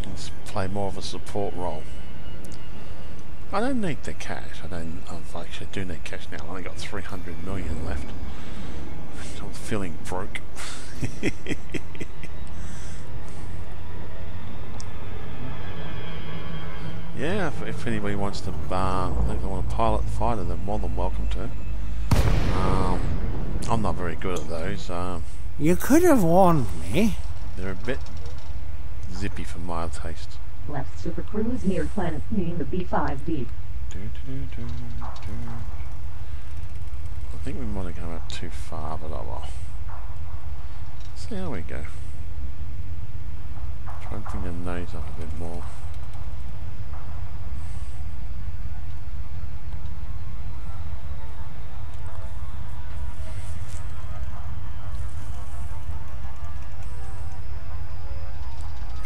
and play more of a support role. I don't need the cash. I actually do need cash now. I've only got 300 million left. I'm feeling broke. Yeah, if anybody wants to, if they want to pilot the fighter, they're more than welcome to. I'm not very good at those. You could have warned me. They're a bit zippy for my taste. Left super cruise near planet meaning the B5D. I think we might have gone up too far, but oh well. So there we go. Try and bring the nose up a bit more.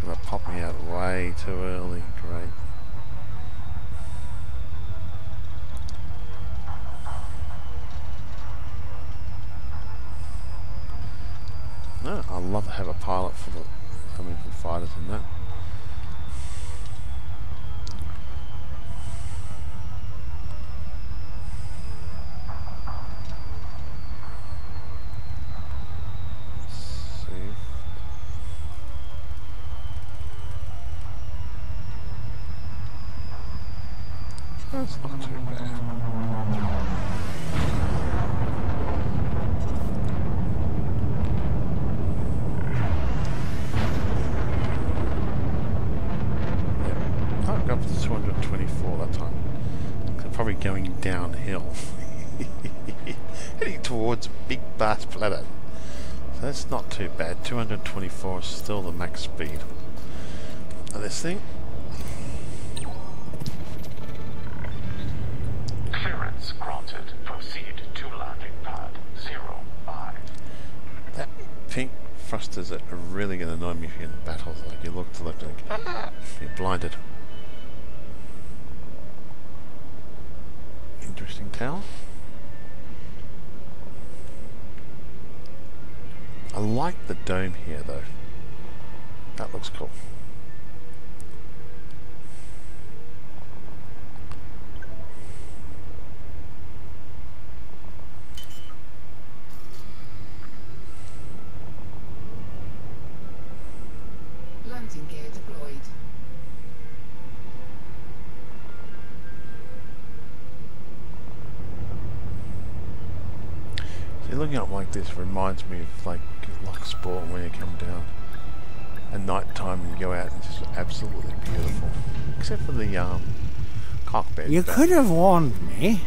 Gonna pop me out way too early. Great. No, I'd love to have a pilot for the coming from fighters and that. That's not too bad. Yeah, I got up to 224 that time. So probably going downhill. Heading towards a big vast planet. So that's not too bad. 224 is still the max speed of this thing. Clearance granted. Proceed to landing pad 05. That pink thrusters are really going to annoy me if you're in battles. Like you look to the left and you're blinded. Interesting tower. I like the dome here though. That looks cool. Landing gear deployed. See, looking up like this reminds me of like sport when you come down at night time and you go out and it's just absolutely beautiful. Except for the cockpit. You could have warned me.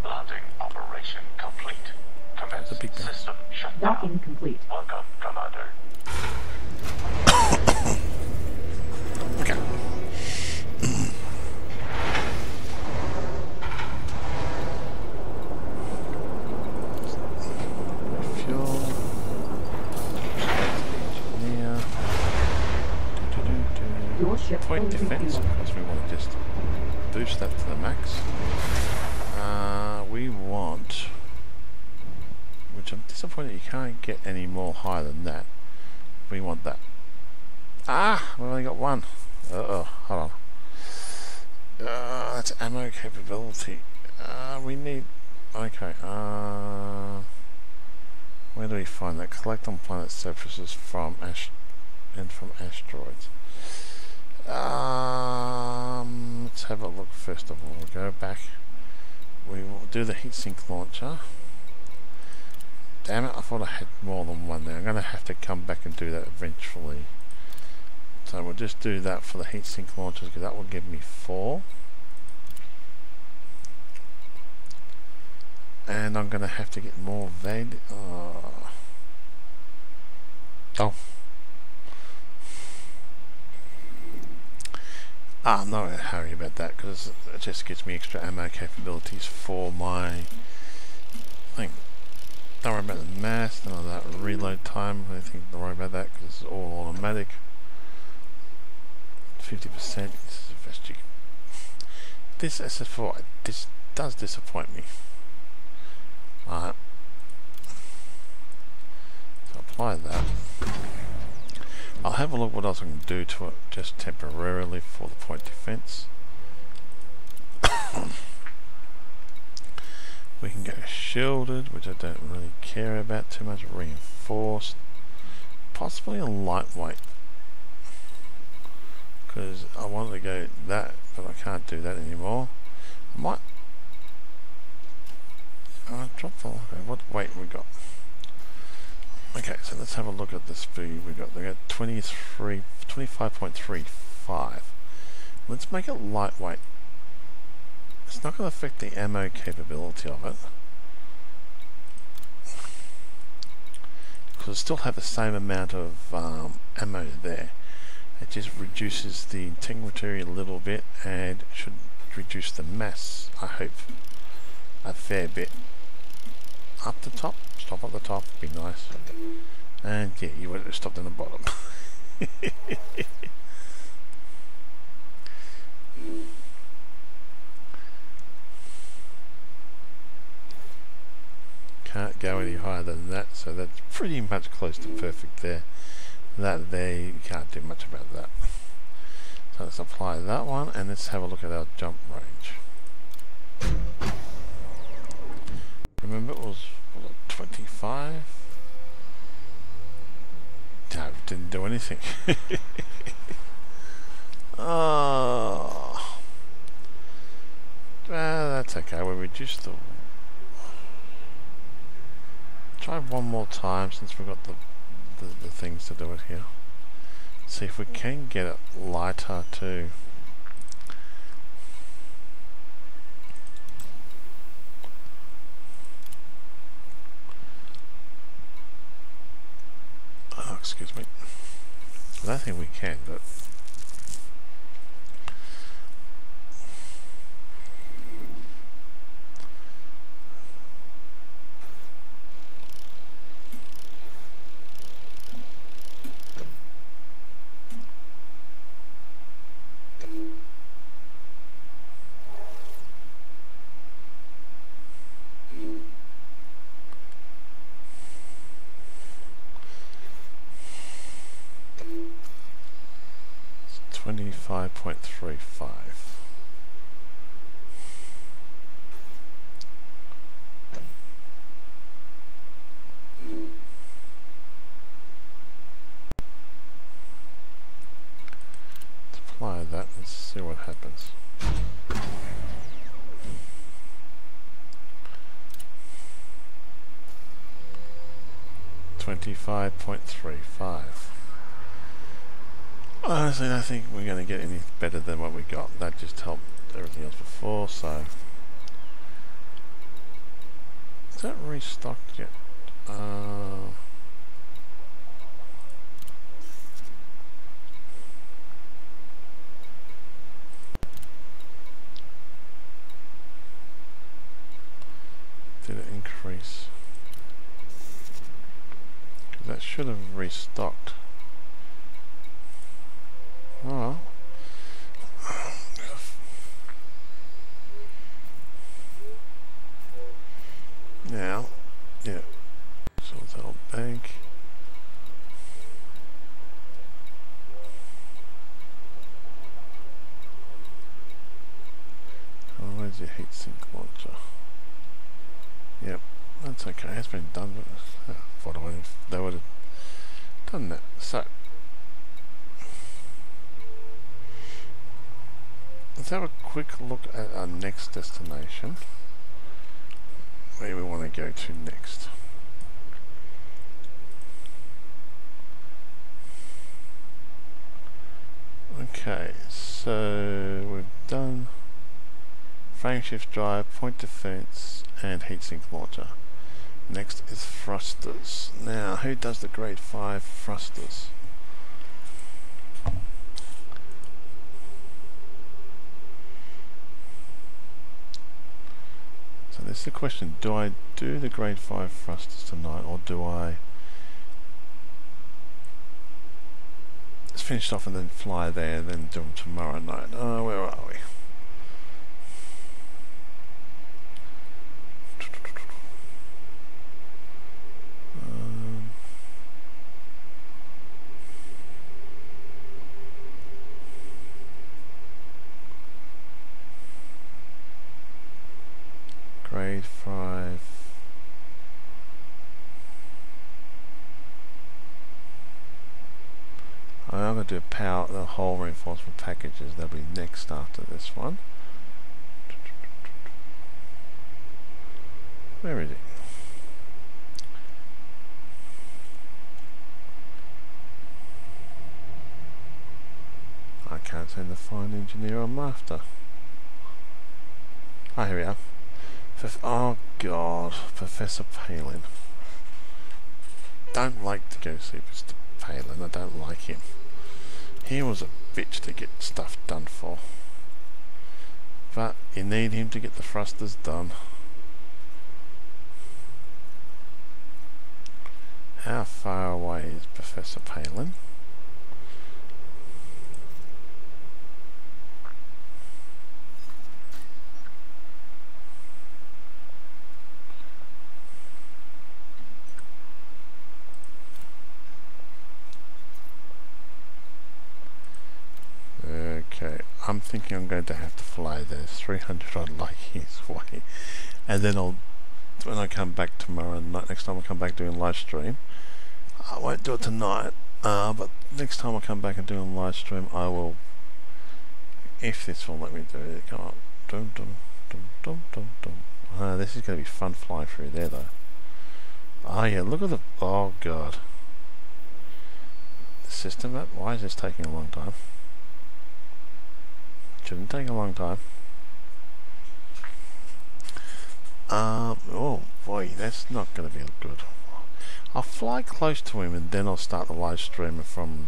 Landing operation complete. Commence It's a big guy. system shutdown. Docking complete. Welcome, Commander. Okay. Fuel. Engineer. Your ship Point will defense, refuel. because we want to just boost that to the max. We want, which I'm disappointed you can't get any more higher than that. We want that. Ah, we've only got one. Uh-oh, hold on. That's ammo capability. We need, okay, where do we find that? Collect on planet surfaces from asteroids. Let's have a look first of all. We'll go back. We will do the heatsink launcher. Damn it, I thought I had more than one there. I'm going to have to come back and do that eventually. So we'll just do that for the heatsink launchers because that will give me 4. And I'm going to have to get more VAD. Oh. I'm not in a hurry about that because it just gives me extra ammo capabilities for my thing. Don't worry about the mass, none of that reload time, anything, don't worry about that because it's all automatic. 50%, this is the best you can. This SF4, this does disappoint me. Alright. So apply that. I'll have a look what else I can do to it just temporarily for the point defense. We can go shielded, which I don't really care about too much. Reinforced. Possibly a lightweight. Because I wanted to go that, but I can't do that anymore. I might drop the, what weight we got. Okay, so let's have a look at the speed we got. We got 25.35. Let's make it lightweight. It's not going to affect the ammo capability of it. Because it still have the same amount of ammo there. It just reduces the integrity a little bit and should reduce the mass, I hope, a fair bit. Up the top, stop at the top, be nice. And yeah, you would have stopped in the bottom. Can't go any higher than that, so that's pretty much close to perfect there. That there, you can't do much about that. So let's apply that one and let's have a look at our jump range. Remember it was 25? No, it didn't do anything. Oh. Well, that's okay. We'll reduce the... Try one more time since we've got the things to do it here. See if we can get it lighter too. excuse me. I don't think we can, but... It's 25.35. Apply that and see what happens. $25.35. Honestly, I don't think we're going to get any better than what we got. That just helped everything else before, so... Is that restocked yet? Did it increase? That should have restocked. Oh well. Now, yeah. So it's our bank. Oh, where's your heatsink launcher? Yep, that's okay. It's been done, but I thought they would have done that. So let's have a quick look at our next destination. Where we want to go to next. Okay, so we've done frame shift drive, point defense, and heatsink launcher. Next is thrusters. Now, who does the grade 5 thrusters? So this is the question, do I do the grade 5 thrusters tonight, or do I just finish off and then fly there and then do them tomorrow night? Oh, where are we? Grade 5. I'm going to do power, the whole reinforcement packages. That'll be next after this one. Where is it? I can't send the fine engineer I'm after. Oh, here we are. Oh God, Professor Palin. Don't like to go see Mr. Palin. I don't like him. He was a bitch to get stuff done for. But you need him to get the thrusters done. How far away is Professor Palin? Okay, I'm thinking I'm going to have to fly there. 300 odd light years away, and then when I come back tomorrow night, next time I come back doing live stream, I won't do it tonight. But next time I come back and do a live stream, I will. If this will let me do it, come on. Dum dum dum dum dum dum. This is going to be fun flying through there, though. Oh yeah, look at the. Oh God. The system map. Why is this taking a long time? Shouldn't take a long time. Oh boy, that's not going to be good. I'll fly close to him and then I'll start the live stream from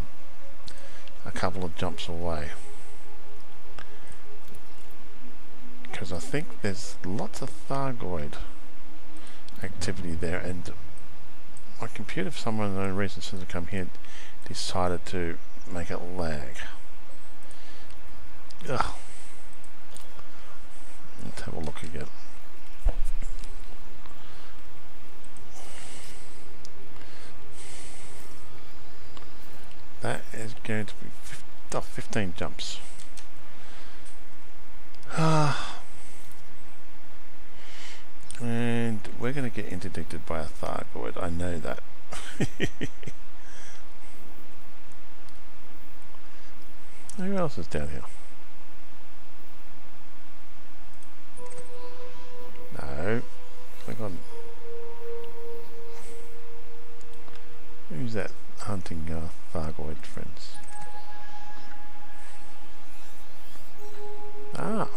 a couple of jumps away. Because I think there's lots of Thargoid activity there, and my computer, for some unknown reason, since I come here, decided to make it lag. Ugh. Let's have a look again. That is going to be 15 jumps. And we're going to get interdicted by a Thargoid, I know that. Who else is down here? No. Click on. Who's that hunting Thargoid, friends? Ah.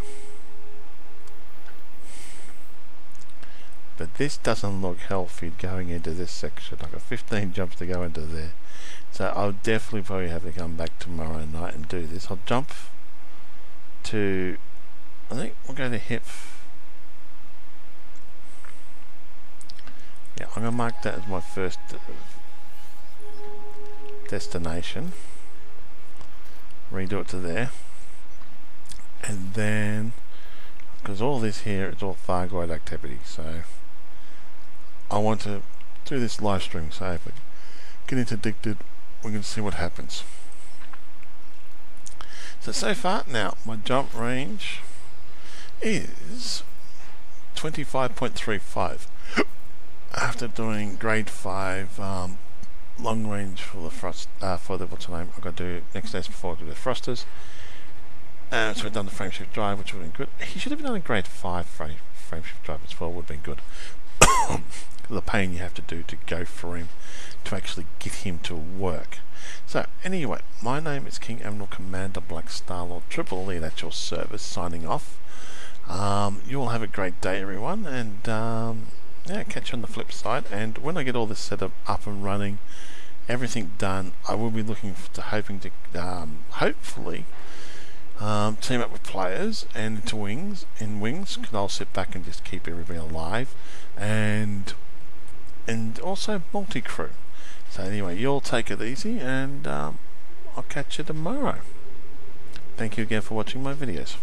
But this doesn't look healthy going into this section. I've got 15 jumps to go into there. So I'll definitely probably have to come back tomorrow night and do this. I'll jump to, I think we'll go to hip. Yeah, I'm going to mark that as my first destination. Redo it to there. And then, because all this here is all Thargoid activity, so I want to do this live stream, so if I get interdicted, we're going to see what happens. So far now, my jump range is 25.35. After doing grade 5 long range for the what's the name, I've got to do next days before I do the thrusters. So we've done the frameshift drive, which would have been good. He should have done a grade 5 frameshift drive as well, would have been good. The pain you have to do to go for him, to actually get him to work. So anyway, my name is King Admiral Commander Black Starlord Triple Lead at your service, signing off. You all have a great day, everyone, and yeah, catch you on the flip side. And when I get all this set up and running, everything done, I will be looking to hoping to hopefully team up with players and into wings, because I'll sit back and just keep everybody alive, and also multi-crew. So anyway, you all take it easy, and I'll catch you tomorrow. Thank you again for watching my videos.